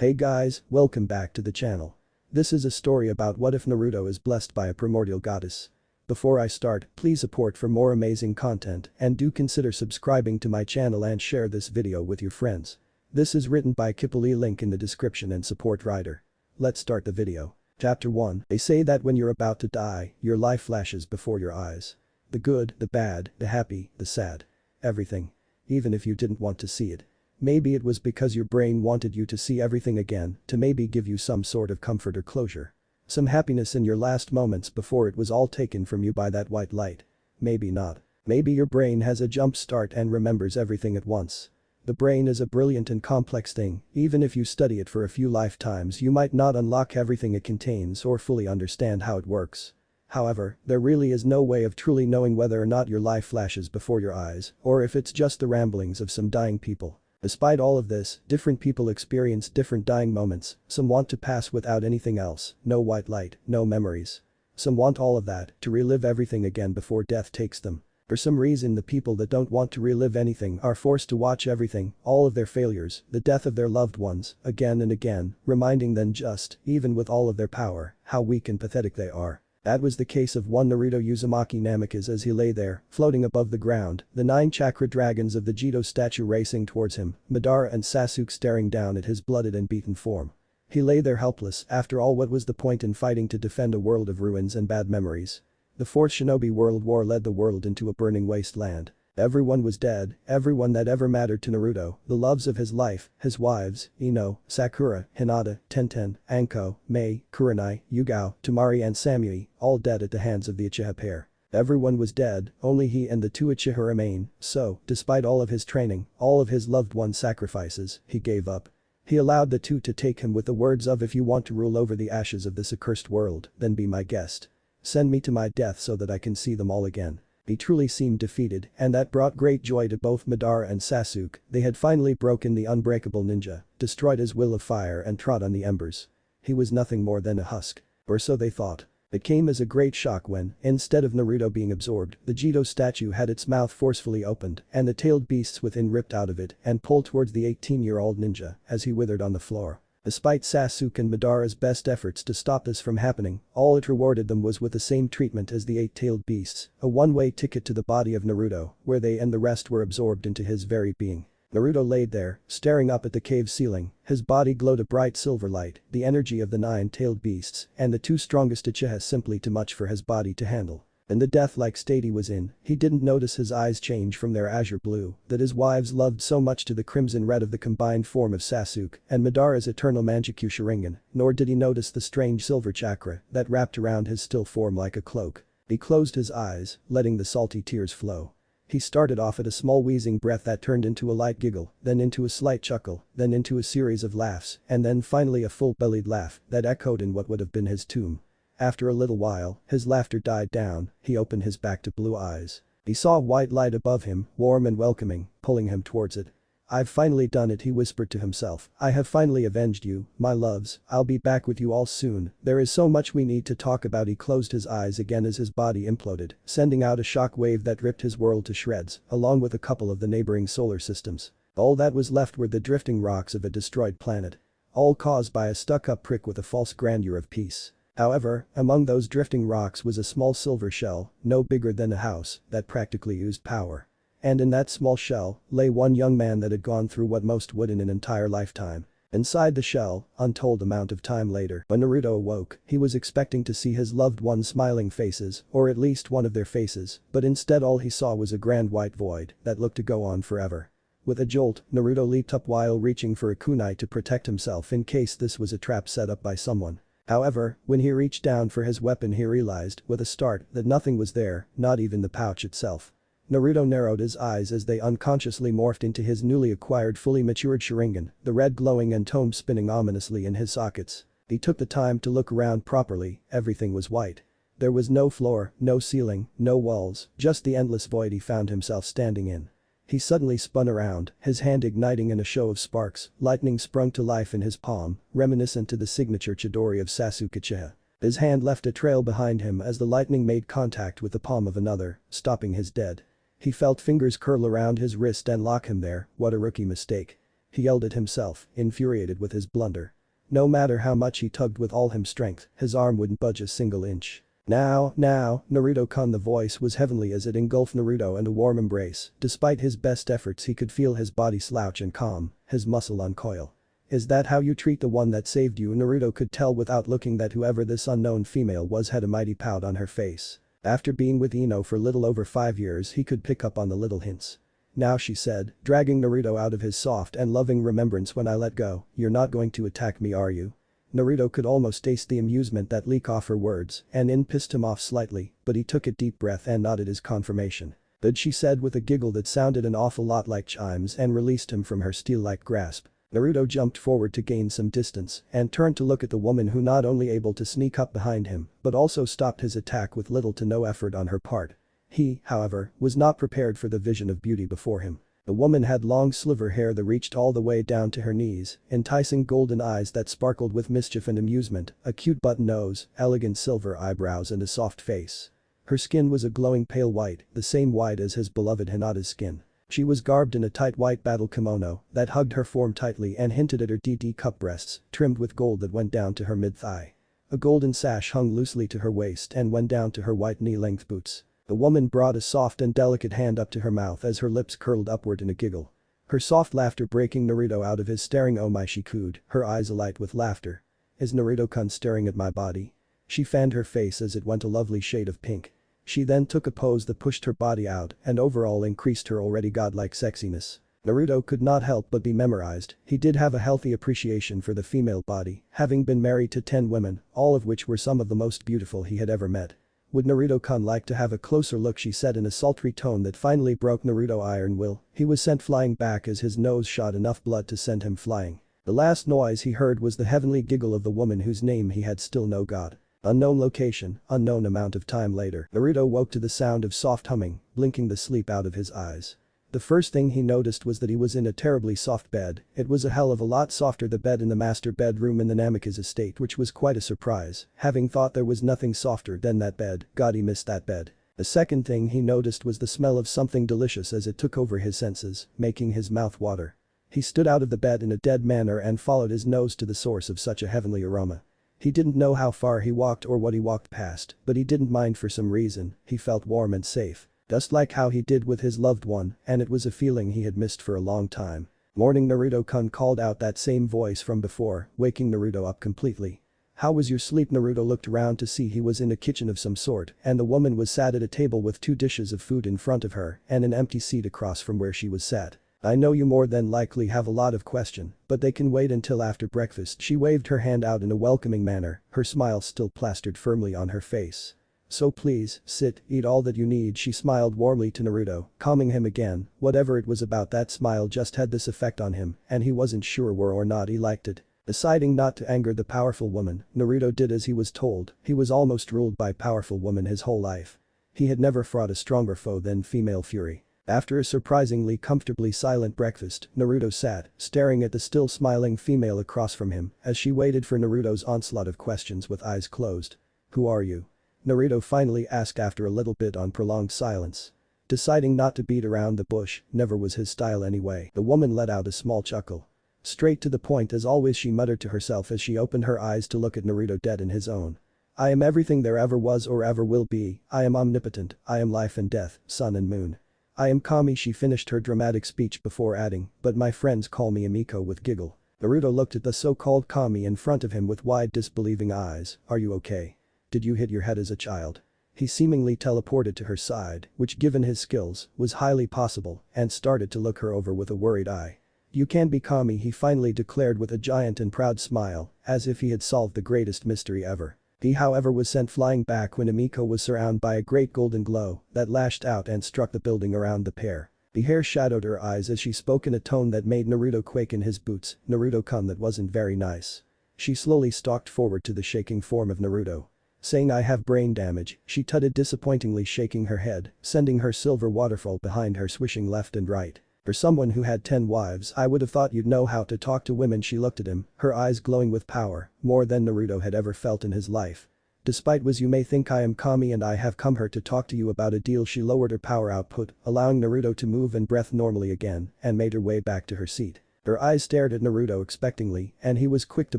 Hey guys, welcome back to the channel. This is a story about what if Naruto is blessed by a primordial goddess. Before I start, please support for more amazing content and do consider subscribing to my channel and share this video with your friends. This is written by Kipplee, link in the description and support writer. Let's start the video. Chapter 1. They say that when you're about to die, your life flashes before your eyes. The good, the bad, the happy, the sad. Everything. Even if you didn't want to see it. Maybe it was because your brain wanted you to see everything again, to maybe give you some sort of comfort or closure. Some happiness in your last moments before it was all taken from you by that white light. Maybe not. Maybe your brain has a jump start and remembers everything at once. The brain is a brilliant and complex thing, even if you study it for a few lifetimes you might not unlock everything it contains or fully understand how it works. However, there really is no way of truly knowing whether or not your life flashes before your eyes, or if it's just the ramblings of some dying people. Despite all of this, different people experience different dying moments. Some want to pass without anything else, no white light, no memories. Some want all of that, to relive everything again before death takes them. For some reason the people that don't want to relive anything are forced to watch everything, all of their failures, the death of their loved ones, again and again, reminding them just, even with all of their power, how weak and pathetic they are. That was the case of one Naruto Uzumaki Namikaze as he lay there, floating above the ground, the 9 chakra dragons of the Genin statue racing towards him, Madara and Sasuke staring down at his blooded and beaten form. He lay there helpless. After all, what was the point in fighting to defend a world of ruins and bad memories? The Fourth Shinobi World War led the world into a burning wasteland. Everyone was dead, everyone that ever mattered to Naruto, the loves of his life, his wives, Ino, Sakura, Hinata, Tenten, Anko, Mei, Kurenai, Yugao, Temari and Samui, all dead at the hands of the Uchiha pair. Everyone was dead, only he and the 2 Uchiha remain, so, despite all of his training, all of his loved ones' sacrifices, he gave up. He allowed the 2 to take him with the words of, if you want to rule over the ashes of this accursed world, then be my guest. Send me to my death so that I can see them all again. He truly seemed defeated, and that brought great joy to both Madara and Sasuke. They had finally broken the unbreakable ninja, destroyed his will of fire and trod on the embers. He was nothing more than a husk. Or so they thought. It came as a great shock when, instead of Naruto being absorbed, the Genin statue had its mouth forcefully opened and the tailed beasts within ripped out of it and pulled towards the 18-year-old ninja as he withered on the floor. Despite Sasuke and Madara's best efforts to stop this from happening, all it rewarded them was with the same treatment as the 8-tailed beasts, a one-way ticket to the body of Naruto, where they and the rest were absorbed into his very being. Naruto laid there, staring up at the cave ceiling, his body glowed a bright silver light, the energy of the 9-tailed beasts and the 2 strongest Uchiha simply too much for his body to handle. In the death-like state he was in, he didn't notice his eyes change from their azure blue that his wives loved so much to the crimson red of the combined form of Sasuke and Madara's eternal Manjutsu Sharingan, nor did he notice the strange silver chakra that wrapped around his still form like a cloak. He closed his eyes, letting the salty tears flow. He started off at a small wheezing breath that turned into a light giggle, then into a slight chuckle, then into a series of laughs, and then finally a full-bellied laugh that echoed in what would have been his tomb. After a little while, his laughter died down, he opened his back to blue eyes. He saw a white light above him, warm and welcoming, pulling him towards it. I've finally done it, he whispered to himself. I have finally avenged you, my loves, I'll be back with you all soon, there is so much we need to talk about. He closed his eyes again as his body imploded, sending out a shock wave that ripped his world to shreds, along with a couple of the neighboring solar systems. All that was left were the drifting rocks of a destroyed planet. All caused by a stuck-up prick with a false grandeur of peace. However, among those drifting rocks was a small silver shell, no bigger than a house, that practically oozed power. And in that small shell, lay one young man that had gone through what most would in an entire lifetime. Inside the shell, untold amount of time later, when Naruto awoke, he was expecting to see his loved ones' smiling faces, or at least one of their faces, but instead all he saw was a grand white void that looked to go on forever. With a jolt, Naruto leaped up while reaching for a kunai to protect himself in case this was a trap set up by someone. However, when he reached down for his weapon he realized, with a start, that nothing was there, not even the pouch itself. Naruto narrowed his eyes as they unconsciously morphed into his newly acquired fully matured Sharingan, the red glowing and tome spinning ominously in his sockets. He took the time to look around properly, everything was white. There was no floor, no ceiling, no walls, just the endless void he found himself standing in. He suddenly spun around, his hand igniting in a show of sparks, lightning sprung to life in his palm, reminiscent to the signature Chidori of Sasuke Uchiha. His hand left a trail behind him as the lightning made contact with the palm of another, stopping his dead. He felt fingers curl around his wrist and lock him there, what a rookie mistake. he yelled at himself, infuriated with his blunder. No matter how much he tugged with all his strength, his arm wouldn't budge a single inch. Now, Naruto-kun. The voice was heavenly as it engulfed Naruto in a warm embrace. Despite his best efforts he could feel his body slouch and calm, his muscle uncoil. Is that how you treat the one that saved you? Naruto could tell without looking that whoever this unknown female was had a mighty pout on her face. After being with Ino for little over 5 years he could pick up on the little hints. Now she said, dragging Naruto out of his soft and loving remembrance, when I let go, you're not going to attack me, are you? Naruto could almost taste the amusement that leak off her words, and it pissed him off slightly, but he took a deep breath and nodded his confirmation. But she said with a giggle that sounded an awful lot like chimes and released him from her steel-like grasp. Naruto jumped forward to gain some distance and turned to look at the woman who not only able to sneak up behind him but also stopped his attack with little to no effort on her part. He, however, was not prepared for the vision of beauty before him. The woman had long silver hair that reached all the way down to her knees, enticing golden eyes that sparkled with mischief and amusement, a cute button nose, elegant silver eyebrows and a soft face. Her skin was a glowing pale white, the same white as his beloved Hinata's skin. She was garbed in a tight white battle kimono that hugged her form tightly and hinted at her DD-cup breasts, trimmed with gold that went down to her mid-thigh. A golden sash hung loosely to her waist and went down to her white knee-length boots. The woman brought a soft and delicate hand up to her mouth as her lips curled upward in a giggle. Her soft laughter breaking Naruto out of his staring. Oh my, she cooed, her eyes alight with laughter. Is Naruto-kun staring at my body? She fanned her face as it went a lovely shade of pink. She then took a pose that pushed her body out and overall increased her already godlike sexiness. Naruto could not help but be memorized. He did have a healthy appreciation for the female body, having been married to 10 women, all of which were some of the most beautiful he had ever met. Would Naruto-kun like to have a closer look, she said in a sultry tone that finally broke Naruto's iron will. He was sent flying back as his nose shot enough blood to send him flying. The last noise he heard was the heavenly giggle of the woman whose name he had still no god. Unknown location, unknown amount of time later. Naruto woke to the sound of soft humming, blinking the sleep out of his eyes. The first thing he noticed was that he was in a terribly soft bed. It was a hell of a lot softer than the bed in the master bedroom in the Namika's estate, which was quite a surprise, having thought there was nothing softer than that bed. God, he missed that bed. The second thing he noticed was the smell of something delicious as it took over his senses, making his mouth water. He stood out of the bed in a dead manner and followed his nose to the source of such a heavenly aroma. He didn't know how far he walked or what he walked past, but he didn't mind for some reason. He felt warm and safe. Just like how he did with his loved one, and it was a feeling he had missed for a long time. Morning, Naruto-kun called out that same voice from before, waking Naruto up completely. How was your sleep? Naruto looked around to see he was in a kitchen of some sort and the woman was sat at a table with 2 dishes of food in front of her and an empty seat across from where she was sat. I know you more than likely have a lot of questions, but they can wait until after breakfast. She waved her hand out in a welcoming manner, her smile still plastered firmly on her face. So please, sit, eat all that you need. She smiled warmly to Naruto, calming him again. Whatever it was about that smile just had this effect on him, and he wasn't sure whether or not he liked it. Deciding not to anger the powerful woman, Naruto did as he was told. He was almost ruled by powerful women his whole life. He had never fought a stronger foe than female fury. After a surprisingly comfortably silent breakfast, Naruto sat, staring at the still smiling female across from him as she waited for Naruto's onslaught of questions with eyes closed. Who are you? Naruto finally asked after a little bit on prolonged silence. Deciding not to beat around the bush, never was his style anyway. The woman let out a small chuckle. Straight to the point as always, she muttered to herself as she opened her eyes to look at Naruto dead in his own. I am everything there ever was or ever will be. I am omnipotent. I am life and death, sun and moon. I am Kami. She finished her dramatic speech before adding, but my friends call me Amiko with giggle. Naruto looked at the so-called Kami in front of him with wide disbelieving eyes. Are you okay? Did you hit your head as a child? He seemingly teleported to her side, which given his skills, was highly possible, and started to look her over with a worried eye. You can be Kami, he finally declared with a giant and proud smile, as if he had solved the greatest mystery ever. He however was sent flying back when Amiko was surrounded by a great golden glow that lashed out and struck the building around the pair. The hair shadowed her eyes as she spoke in a tone that made Naruto quake in his boots. Naruto-kun, that wasn't very nice. She slowly stalked forward to the shaking form of Naruto. Saying I have brain damage, she tutted disappointingly, shaking her head, sending her silver waterfall behind her swishing left and right. For someone who had 10 wives, I would have thought you'd know how to talk to women. She looked at him, her eyes glowing with power, more than Naruto had ever felt in his life. Despite was you may think I am Kami and I have come here to talk to you about a deal. She lowered her power output, allowing Naruto to move and breath normally again, and made her way back to her seat. Her eyes stared at Naruto expectantly and he was quick to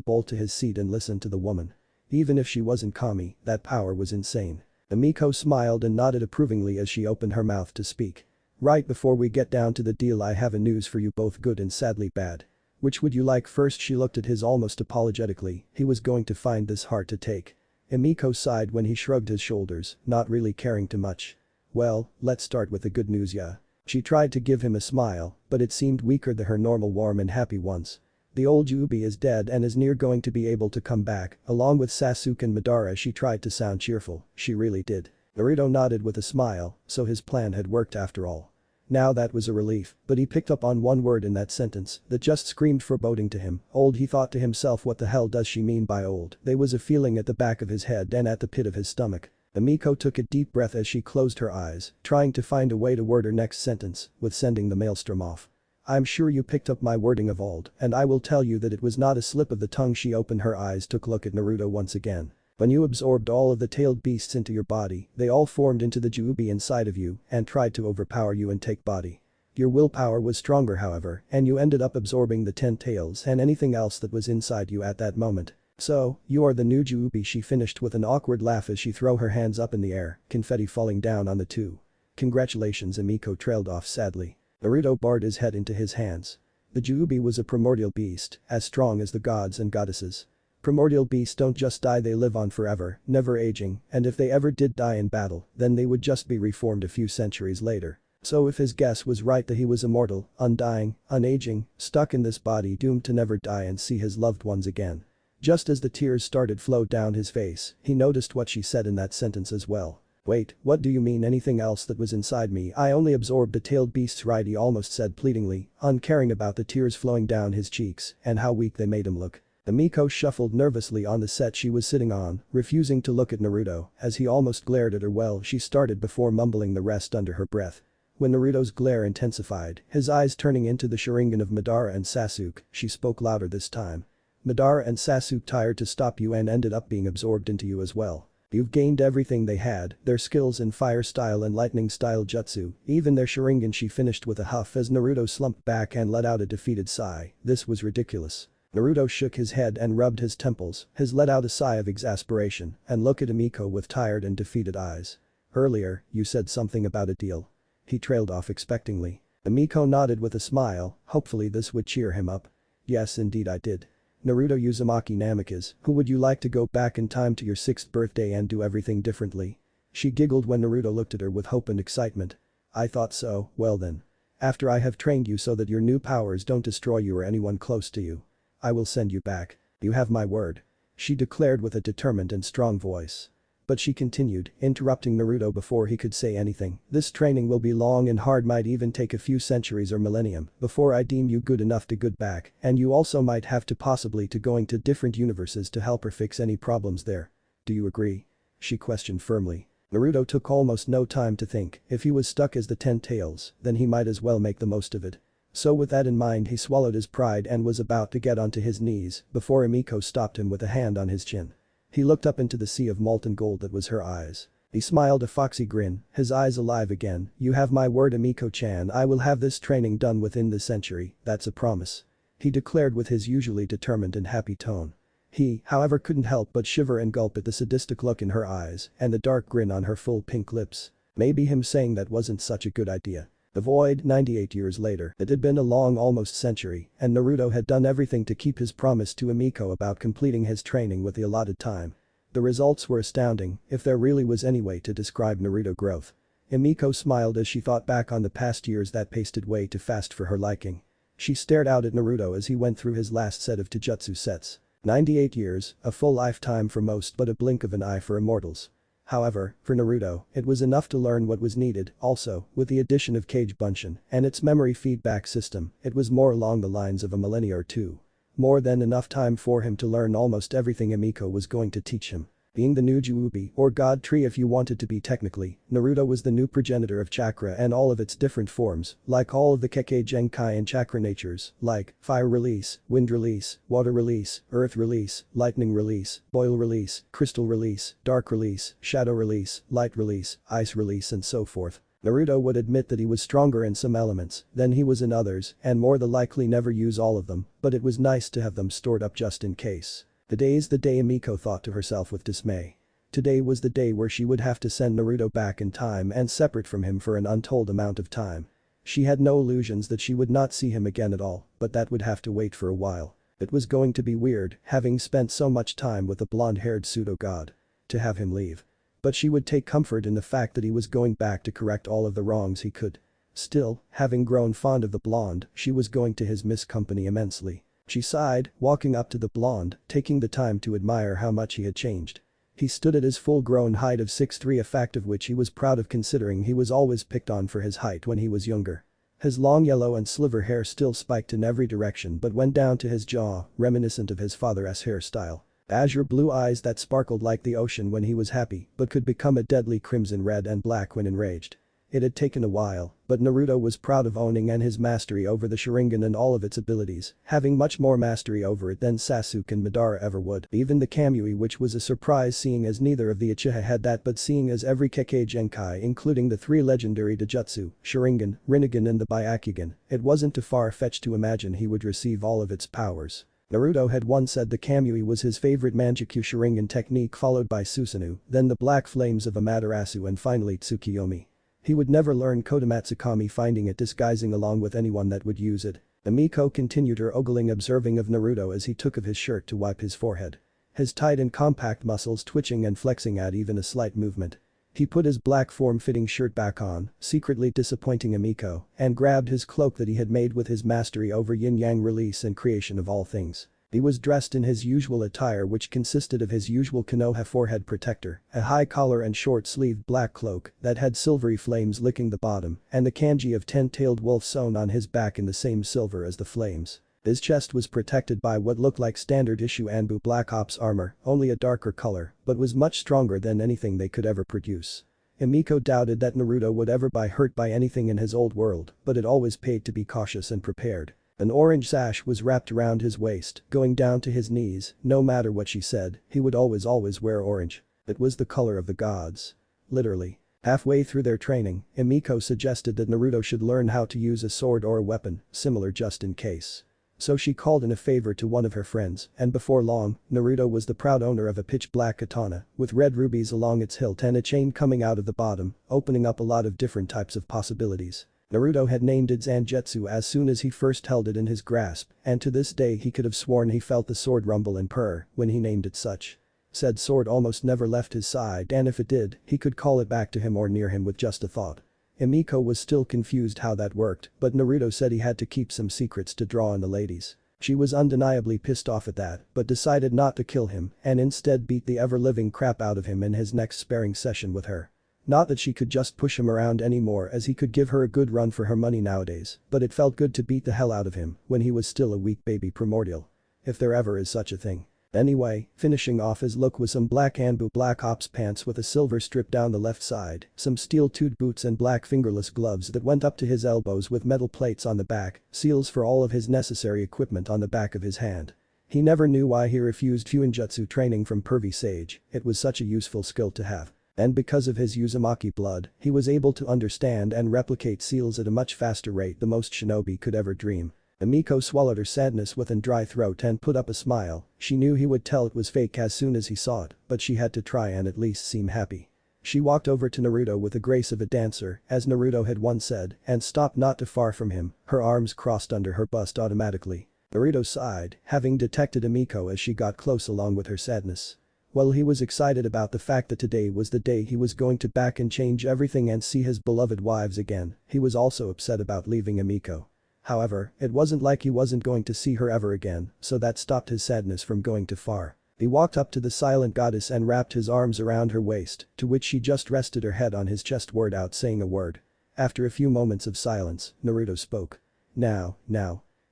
bolt to his seat and listen to the woman. Even if she wasn't Kami, that power was insane. Amiko smiled and nodded approvingly as she opened her mouth to speak. Right before we get down to the deal, I have a news for you, both good and sadly bad. Which would you like first? She looked at his almost apologetically. He was going to find this hard to take. Amiko sighed when he shrugged his shoulders, not really caring too much. Well, let's start with the good news, yeah. She tried to give him a smile, but it seemed weaker than her normal warm and happy ones. The old Yubi is dead and is near going to be able to come back, along with Sasuke and Madara. She tried to sound cheerful, she really did. Naruto nodded with a smile, so his plan had worked after all. Now that was a relief, but he picked up on one word in that sentence that just screamed foreboding to him. Old, he thought to himself, what the hell does she mean by old? There was a feeling at the back of his head and at the pit of his stomach. Amiko took a deep breath as she closed her eyes, trying to find a way to word her next sentence, with sending the maelstrom off. I'm sure you picked up my wording of old, and I will tell you that it was not a slip of the tongue. She opened her eyes, took a look at Naruto once again. When you absorbed all of the tailed beasts into your body, they all formed into the Jubi inside of you and tried to overpower you and take body. Your willpower was stronger, however, and you ended up absorbing the 10 tails and anything else that was inside you at that moment. So, you are the new Jubi. She finished with an awkward laugh as she threw her hands up in the air, confetti falling down on the two. Congratulations, Amiko trailed off sadly. Naruto barred his head into his hands. The Jubi was a primordial beast, as strong as the gods and goddesses. Primordial beasts don't just die, they live on forever, never aging, and if they ever did die in battle, then they would just be reformed a few centuries later. So if his guess was right that he was immortal, undying, unaging, stuck in this body doomed to never die and see his loved ones again. Just as the tears started flow down his face, he noticed what she said in that sentence as well. Wait, what do you mean anything else that was inside me? I only absorbed the tailed beasts, right? He almost said pleadingly, uncaring about the tears flowing down his cheeks and how weak they made him look. Amiko shuffled nervously on the set she was sitting on, refusing to look at Naruto as he almost glared at her. Well, she started before mumbling the rest under her breath. When Naruto's glare intensified, his eyes turning into the Sharingan of Madara and Sasuke, she spoke louder this time. Madara and Sasuke tired to stop you and ended up being absorbed into you as well. You've gained everything they had, their skills in fire style and lightning style jutsu, even their Sharingan. She finished with a huff as Naruto slumped back and let out a defeated sigh. This was ridiculous. Naruto shook his head and rubbed his temples, let out a sigh of exasperation and looked at Amiko with tired and defeated eyes. Earlier, you said something about a deal. He trailed off expectantly. Amiko nodded with a smile, hopefully this would cheer him up. Yes, indeed I did. Naruto Uzumaki Namikaze, who would you like to go back in time to your 6th birthday and do everything differently? She giggled when Naruto looked at her with hope and excitement. I thought so, well then. After I have trained you so that your new powers don't destroy you or anyone close to you, I will send you back. You have my word. She declared with a determined and strong voice. But she continued, interrupting Naruto before he could say anything. This training will be long and hard, might even take a few centuries or millennium before I deem you good enough to go back, and you also might have to possibly to going to different universes to help her fix any problems there. Do you agree? She questioned firmly. Naruto took almost no time to think. If he was stuck as the 10 tails, then he might as well make the most of it. So with that in mind, he swallowed his pride and was about to get onto his knees before Amiko stopped him with a hand on his chin. He looked up into the sea of molten gold that was her eyes. He smiled a foxy grin, his eyes alive again. You have my word, Amiko-chan, I will have this training done within this century, that's a promise. He declared with his usually determined and happy tone. He, however, couldn't help but shiver and gulp at the sadistic look in her eyes and the dark grin on her full pink lips. Maybe him saying that wasn't such a good idea. The void, 98 years later. It had been a long almost century, and Naruto had done everything to keep his promise to Amiko about completing his training with the allotted time. The results were astounding, if there really was any way to describe Naruto growth. Amiko smiled as she thought back on the past years that paced way too fast for her liking. She stared out at Naruto as he went through his last set of Taijutsu sets. 98 years, a full lifetime for most but a blink of an eye for immortals. However, for Naruto, it was enough to learn what was needed. Also, with the addition of Kage Bunshin and its memory feedback system, it was more along the lines of a millennia or two. More than enough time for him to learn almost everything Amiko was going to teach him. Being the new Juubi, or God Tree if you wanted to be technically, Naruto was the new progenitor of chakra and all of its different forms, like all of the Kekkei Genkai and chakra natures, like fire release, wind release, water release, earth release, lightning release, boil release, crystal release, dark release, shadow release, light release, ice release and so forth. Naruto would admit that he was stronger in some elements than he was in others and more than likely never use all of them, but it was nice to have them stored up just in case. The day Amiko thought to herself with dismay. Today was the day where she would have to send Naruto back in time and separate from him for an untold amount of time. She had no illusions that she would not see him again at all, but that would have to wait for a while. It was going to be weird, having spent so much time with the blonde-haired pseudo-god. To have him leave. But she would take comfort in the fact that he was going back to correct all of the wrongs he could. Still, having grown fond of the blonde, she was going to miss company immensely. She sighed, walking up to the blonde, taking the time to admire how much he had changed. He stood at his full-grown height of 6'3", a fact of which he was proud of considering he was always picked on for his height when he was younger. His long yellow and silver hair still spiked in every direction but went down to his jaw, reminiscent of his father's hairstyle. Azure blue eyes that sparkled like the ocean when he was happy but could become a deadly crimson red and black when enraged. It had taken a while, but Naruto was proud of owning and his mastery over the Sharingan and all of its abilities, having much more mastery over it than Sasuke and Madara ever would. Even the Kamui, which was a surprise seeing as neither of the Uchiha had that, but seeing as every Kekkei Genkai including the 3 legendary Taijutsu, Sharingan, Rinnegan and the Byakugan, it wasn't too far-fetched to imagine he would receive all of its powers. Naruto had once said the Kamui was his favorite Manjutsu Sharingan technique, followed by Susanoo, then the black flames of Amaterasu and finally Tsukiyomi. He would never learn Kodomatsukami, finding it disguising along with anyone that would use it. Amiko continued her ogling observing of Naruto as he took off his shirt to wipe his forehead. His tight and compact muscles twitching and flexing at even a slight movement. He put his black form-fitting shirt back on, secretly disappointing Amiko, and grabbed his cloak that he had made with his mastery over yin-yang release and creation of all things. He was dressed in his usual attire, which consisted of his usual Konoha forehead protector, a high collar and short-sleeved black cloak that had silvery flames licking the bottom, and the kanji of 10-tailed wolf sewn on his back in the same silver as the flames. His chest was protected by what looked like standard issue Anbu Black Ops armor, only a darker color, but was much stronger than anything they could ever produce. Amiko doubted that Naruto would ever be hurt by anything in his old world, but it always paid to be cautious and prepared. An orange sash was wrapped around his waist, going down to his knees. No matter what she said, he would always wear orange. It was the color of the gods. Literally. Halfway through their training, Amiko suggested that Naruto should learn how to use a sword or a weapon, similar just in case. So she called in a favor to one of her friends, and before long, Naruto was the proud owner of a pitch-black katana, with red rubies along its hilt and a chain coming out of the bottom, opening up a lot of different types of possibilities. Naruto had named it Zangetsu as soon as he first held it in his grasp, and to this day he could have sworn he felt the sword rumble and purr when he named it such. Said sword almost never left his side, and if it did, he could call it back to him or near him with just a thought. Amiko was still confused how that worked, but Naruto said he had to keep some secrets to draw on the ladies. She was undeniably pissed off at that, but decided not to kill him and instead beat the ever-living crap out of him in his next sparring session with her. Not that she could just push him around anymore, as he could give her a good run for her money nowadays, but it felt good to beat the hell out of him when he was still a weak baby primordial. If there ever is such a thing. Anyway, finishing off his look with some black Anbu Black Ops pants with a silver strip down the left side, some steel-toed boots and black fingerless gloves that went up to his elbows with metal plates on the back, seals for all of his necessary equipment on the back of his hand. He never knew why he refused Fuinjutsu training from Pervy Sage, it was such a useful skill to have. And because of his Uzumaki blood, he was able to understand and replicate seals at a much faster rate than most shinobi could ever dream. Amiko swallowed her sadness with a dry throat and put up a smile. She knew he would tell it was fake as soon as he saw it, but she had to try and at least seem happy. She walked over to Naruto with the grace of a dancer, as Naruto had once said, and stopped not too far from him, her arms crossed under her bust automatically. Naruto sighed, having detected Amiko as she got close along with her sadness. Well, he was excited about the fact that today was the day he was going to back and change everything and see his beloved wives again. He was also upset about leaving Amiko. However, it wasn't like he wasn't going to see her ever again, so that stopped his sadness from going too far. He walked up to the silent goddess and wrapped his arms around her waist, to which she just rested her head on his chest without saying a word. After a few moments of silence, Naruto spoke. Now,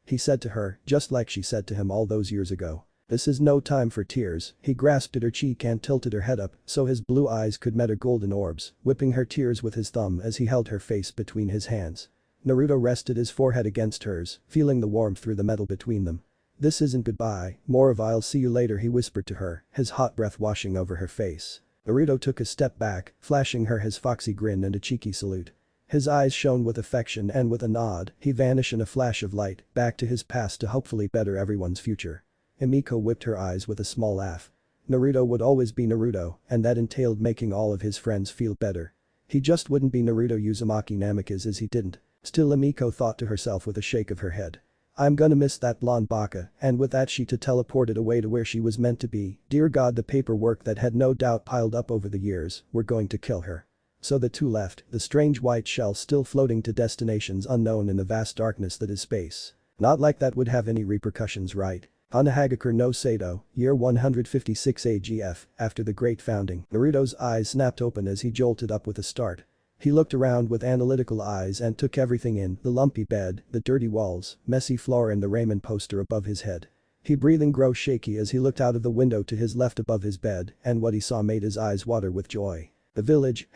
he said to her, just like she said to him all those years ago. This is no time for tears. He grasped at her cheek and tilted her head up so his blue eyes could meet her golden orbs, whipping her tears with his thumb as he held her face between his hands. Naruto rested his forehead against hers, feeling the warmth through the metal between them. This isn't goodbye, more of I'll see you later, he whispered to her, his hot breath washing over her face. Naruto took a step back, flashing her his foxy grin and a cheeky salute. His eyes shone with affection and with a nod, he vanished in a flash of light, back to his past to hopefully better everyone's future. Amiko whipped her eyes with a small laugh. Naruto would always be Naruto, and that entailed making all of his friends feel better. He just wouldn't be Naruto Uzumaki Namikaze as he didn't. Still, Amiko thought to herself with a shake of her head. I'm gonna miss that blonde baka, and with that she teleported away to where she was meant to be. Dear God, the paperwork that had no doubt piled up over the years were going to kill her. So the two left, the strange white shell still floating to destinations unknown in the vast darkness that is space. Not like that would have any repercussions, right? Hanahagakur no Sato, year 156 AGF, after the great founding. Naruto's eyes snapped open as he jolted up with a start. He looked around with analytical eyes and took everything in, the lumpy bed, the dirty walls, messy floor and the Raymond poster above his head. He breathing grew shaky as he looked out of the window to his left above his bed, and what he saw made his eyes water with joy. The village,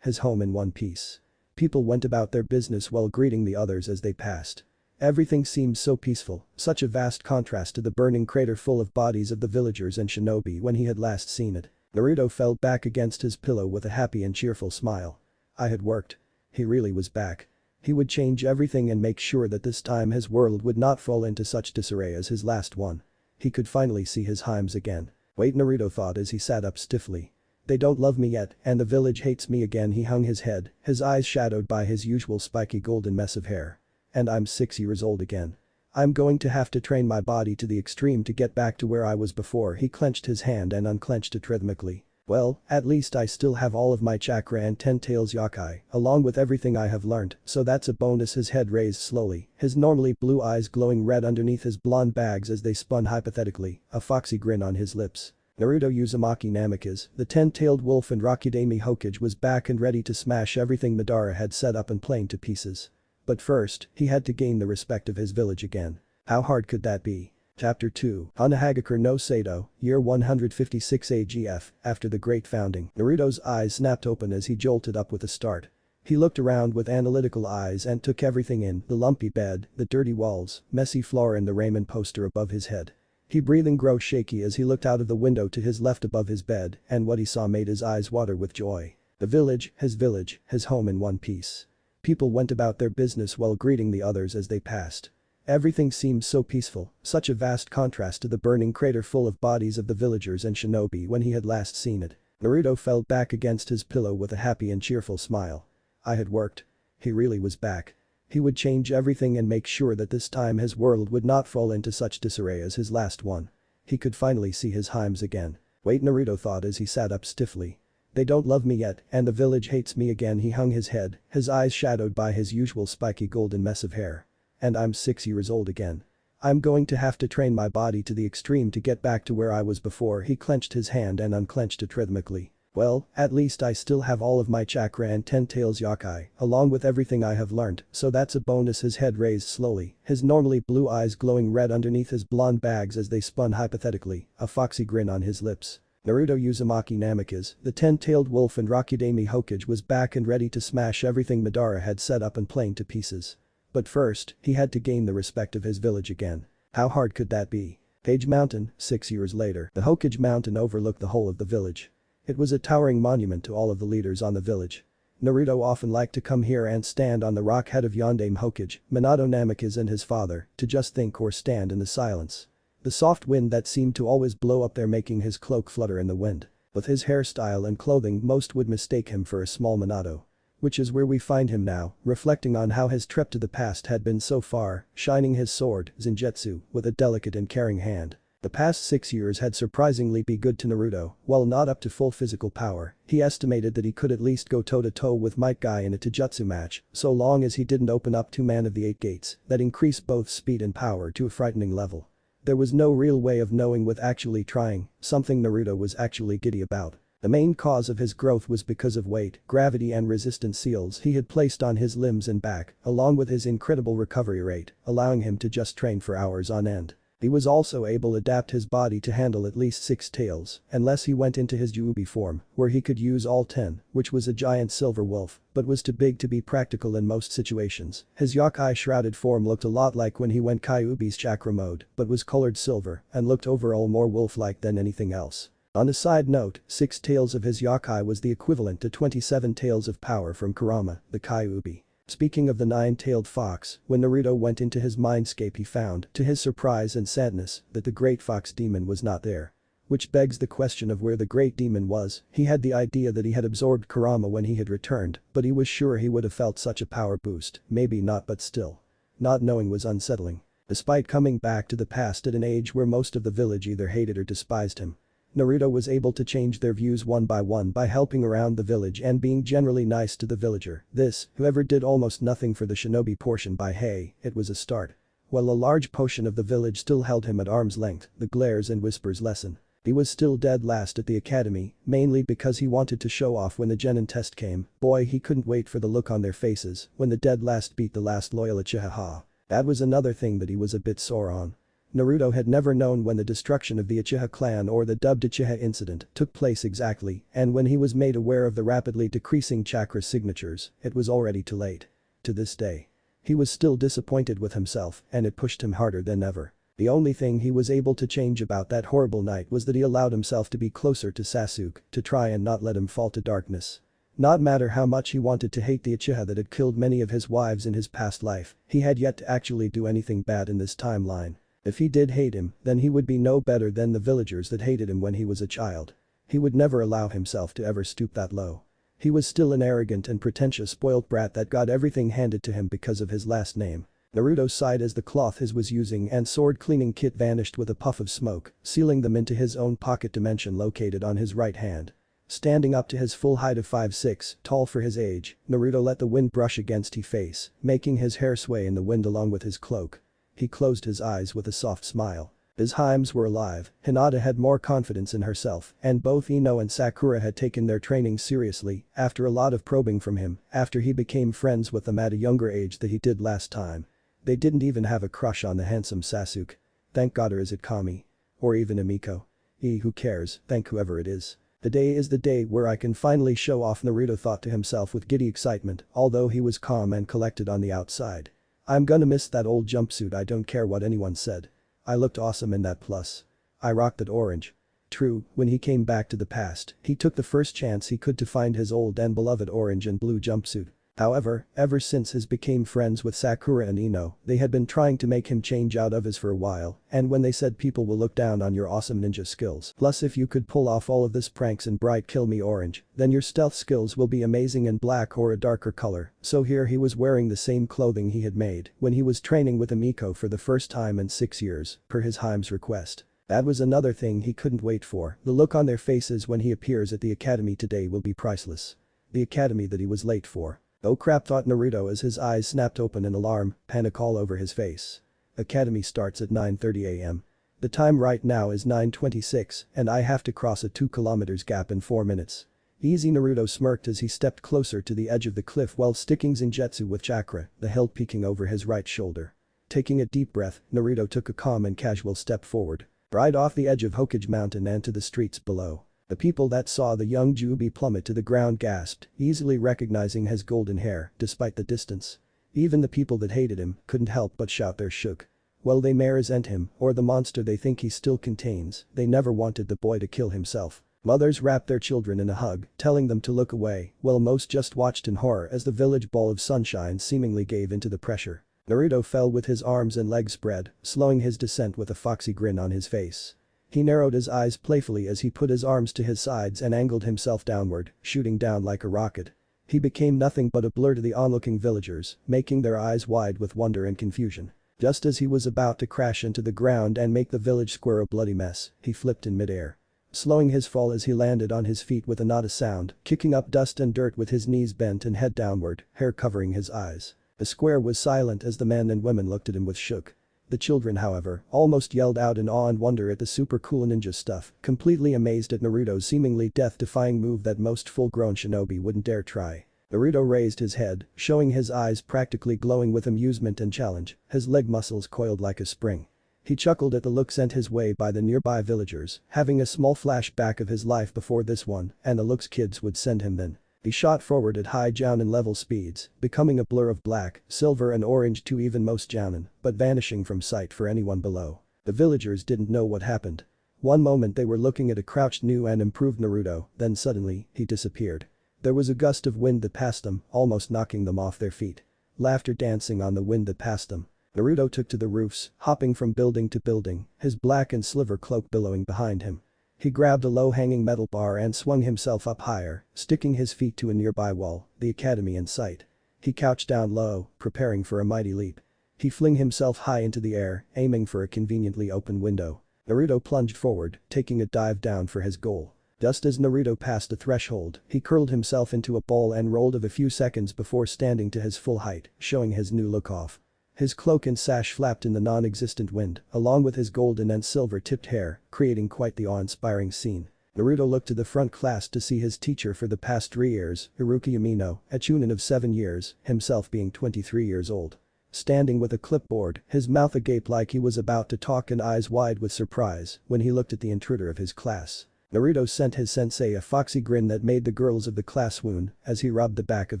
his home in one piece. People went about their business while greeting the others as they passed. Everything seemed so peaceful, such a vast contrast to the burning crater full of bodies of the villagers and shinobi when he had last seen it. Naruto fell back against his pillow with a happy and cheerful smile. I had worked. He really was back. He would change everything and make sure that this time his world would not fall into such disarray as his last one. He could finally see his Heims again. Wait, Naruto thought as he sat up stiffly. They don't love me yet, and the village hates me again. He hung his head, his eyes shadowed by his usual spiky golden mess of hair. And I'm 6 years old again. I'm going to have to train my body to the extreme to get back to where I was before. He clenched his hand and unclenched it rhythmically. Well, at least I still have all of my chakra and 10 tails yokai, along with everything I have learned, so that's a bonus. His head raised slowly, his normally blue eyes glowing red underneath his blonde bags as they spun hypothetically, a foxy grin on his lips. Naruto Uzumaki Namikaze, the 10-tailed wolf and Rakudami Hokage was back and ready to smash everything Madara had set up and plane to pieces. But first, he had to gain the respect of his village again. How hard could that be? Chapter 2, Hanahagakur no Sato, year 156 AGF, after the great founding. Naruto's eyes snapped open as he jolted up with a start. He looked around with analytical eyes and took everything in, the lumpy bed, the dirty walls, messy floor and the Raymond poster above his head. He breathing grew shaky as he looked out of the window to his left above his bed, and what he saw made his eyes water with joy. The village, his home in one piece. People went about their business while greeting the others as they passed. Everything seemed so peaceful, such a vast contrast to the burning crater full of bodies of the villagers and shinobi when he had last seen it. Naruto fell back against his pillow with a happy and cheerful smile. I had worked. He really was back. He would change everything and make sure that this time his world would not fall into such disarray as his last one. He could finally see his Heims again. Wait, Naruto thought as he sat up stiffly. They don't love me yet, and the village hates me again. He hung his head, his eyes shadowed by his usual spiky golden mess of hair. And I'm 6 years old again. I'm going to have to train my body to the extreme to get back to where I was before. He clenched his hand and unclenched it rhythmically. Well, at least I still have all of my chakra and 10 tails yokai, along with everything I have learned, so that's a bonus. His head raised slowly, his normally blue eyes glowing red underneath his blonde bags as they spun hypothetically, a foxy grin on his lips. Naruto Uzumaki Namikaze, the 10-tailed wolf and Rakudami Hokage was back and ready to smash everything Madara had set up and plane to pieces. But first, he had to gain the respect of his village again. How hard could that be? Page Mountain, 6 years later. The Hokage Mountain overlooked the whole of the village. It was a towering monument to all of the leaders on the village. Naruto often liked to come here and stand on the rock head of Yondaime Hokage, Minato Namikaze and his father, to just think or stand in the silence. The soft wind that seemed to always blow up there making his cloak flutter in the wind. With his hairstyle and clothing most would mistake him for a small Minato. Which is where we find him now, reflecting on how his trip to the past had been so far, shining his sword, Zenjutsu, with a delicate and caring hand. The past 6 years had surprisingly been good to Naruto, while not up to full physical power, he estimated that he could at least go toe-to-toe with Might Guy in a Taijutsu match, so long as he didn't open up 2 Man of the 8 gates that increase both speed and power to a frightening level. There was no real way of knowing with actually trying, something Naruto was actually giddy about. The main cause of his growth was because of weight, gravity and resistance seals he had placed on his limbs and back, along with his incredible recovery rate, allowing him to just train for hours on end. He was also able to adapt his body to handle at least 6 tails, unless he went into his Juubi form, where he could use all 10, which was a giant silver wolf, but was too big to be practical in most situations. His yokai shrouded form looked a lot like when he went Kyuubi's chakra mode, but was colored silver and looked overall more wolf-like than anything else. On a side note, 6 tails of his yokai was the equivalent to 27 tails of power from Kurama, the Kyuubi. Speaking of the 9-tailed fox, when Naruto went into his mindscape he found, to his surprise and sadness, that the great fox demon was not there. Which begs the question of where the great demon was. He had the idea that he had absorbed Kurama when he had returned, but he was sure he would have felt such a power boost, maybe not, but still. Not knowing was unsettling. Despite coming back to the past at an age where most of the village either hated or despised him, Naruto was able to change their views one by helping around the village and being generally nice to the villager. This, whoever did almost nothing for the shinobi portion by hey, it was a start. While a large portion of the village still held him at arm's length, the glares and whispers lessen. He was still dead last at the academy, mainly because he wanted to show off when the Genin test came. Boy, he couldn't wait for the look on their faces when the dead last beat the last loyal Uchiha. That was another thing that he was a bit sore on. Naruto had never known when the destruction of the Uchiha clan or the dubbed Uchiha incident took place exactly, and when he was made aware of the rapidly decreasing chakra signatures, it was already too late. To this day. He was still disappointed with himself, and it pushed him harder than ever. The only thing he was able to change about that horrible night was that he allowed himself to be closer to Sasuke, to try and not let him fall to darkness. Not matter how much he wanted to hate the Uchiha that had killed many of his wives in his past life, he had yet to actually do anything bad in this timeline. If he did hate him, then he would be no better than the villagers that hated him when he was a child. He would never allow himself to ever stoop that low. He was still an arrogant and pretentious spoiled brat that got everything handed to him because of his last name. Naruto sighed as the cloth he was using and sword cleaning kit vanished with a puff of smoke, sealing them into his own pocket dimension located on his right hand. Standing up to his full height of 5'6", tall for his age, Naruto let the wind brush against his face, making his hair sway in the wind along with his cloak. He closed his eyes with a soft smile. His hymes were alive, Hinata had more confidence in herself, and both Ino and Sakura had taken their training seriously after a lot of probing from him after he became friends with them at a younger age than he did last time. They didn't even have a crush on the handsome Sasuke. Thank God, or is it Kami? Or even Amiko? Who cares, thank whoever it is. The day is the day where I can finally show off, Naruto thought to himself with giddy excitement, although he was calm and collected on the outside. I'm gonna miss that old jumpsuit, I don't care what anyone said. I looked awesome in that, plus I rocked that orange. True, when he came back to the past, he took the first chance he could to find his old and beloved orange and blue jumpsuit. However, ever since he became friends with Sakura and Ino, they had been trying to make him change out of his for a while, and when they said people will look down on your awesome ninja skills, plus if you could pull off all of this pranks in bright kill me orange, then your stealth skills will be amazing in black or a darker color, so here he was wearing the same clothing he had made when he was training with Amiko for the first time in 6 years, per his Hyme's request. That was another thing he couldn't wait for, the look on their faces when he appears at the academy today will be priceless. The academy that he was late for. Oh crap, thought Naruto as his eyes snapped open in alarm, panic all over his face. Academy starts at 9:30 am. The time right now is 9:26 and I have to cross a 2 kilometers gap in 4 minutes. Easy, Naruto smirked as he stepped closer to the edge of the cliff while sticking Ninjutsu with chakra, the hilt peeking over his right shoulder. Taking a deep breath, Naruto took a calm and casual step forward. Right off the edge of Hokage Mountain and to the streets below. The people that saw the young Jubi plummet to the ground gasped, easily recognizing his golden hair despite the distance. Even the people that hated him couldn't help but shout their shook. Well, they may resent him or the monster they think he still contains, they never wanted the boy to kill himself. Mothers wrapped their children in a hug, telling them to look away, while most just watched in horror as the village ball of sunshine seemingly gave into the pressure. Naruto fell with his arms and legs spread, slowing his descent with a foxy grin on his face. He narrowed his eyes playfully as he put his arms to his sides and angled himself downward, shooting down like a rocket. He became nothing but a blur to the onlooking villagers, making their eyes wide with wonder and confusion. Just as he was about to crash into the ground and make the village square a bloody mess, he flipped in midair. Slowing his fall as he landed on his feet with a not a sound, kicking up dust and dirt with his knees bent and head downward, hair covering his eyes. The square was silent as the men and women looked at him with shook. The children, however, almost yelled out in awe and wonder at the super cool ninja stuff, completely amazed at Naruto's seemingly death-defying move that most full-grown shinobi wouldn't dare try. Naruto raised his head, showing his eyes practically glowing with amusement and challenge, his leg muscles coiled like a spring. He chuckled at the look sent his way by the nearby villagers, having a small flashback of his life before this one and the looks kids would send him then. He shot forward at high jounin level speeds, becoming a blur of black, silver and orange to even most jounin, but vanishing from sight for anyone below. The villagers didn't know what happened. One moment they were looking at a crouched new and improved Naruto, then suddenly, he disappeared. There was a gust of wind that passed them, almost knocking them off their feet. Laughter dancing on the wind that passed them. Naruto took to the roofs, hopping from building to building, his black and silver cloak billowing behind him. He grabbed a low-hanging metal bar and swung himself up higher, sticking his feet to a nearby wall, the academy in sight. He couched down low, preparing for a mighty leap. He flung himself high into the air, aiming for a conveniently open window. Naruto plunged forward, taking a dive down for his goal. Just as Naruto passed the threshold, he curled himself into a ball and rolled of a few seconds before standing to his full height, showing his new look off. His cloak and sash flapped in the non-existent wind, along with his golden and silver-tipped hair, creating quite the awe-inspiring scene. Naruto looked to the front class to see his teacher for the past 3 years, Iruka Amino, a chunin of 7 years, himself being 23 years old. Standing with a clipboard, his mouth agape like he was about to talk and eyes wide with surprise when he looked at the intruder of his class. Naruto sent his sensei a foxy grin that made the girls of the class swoon as he rubbed the back of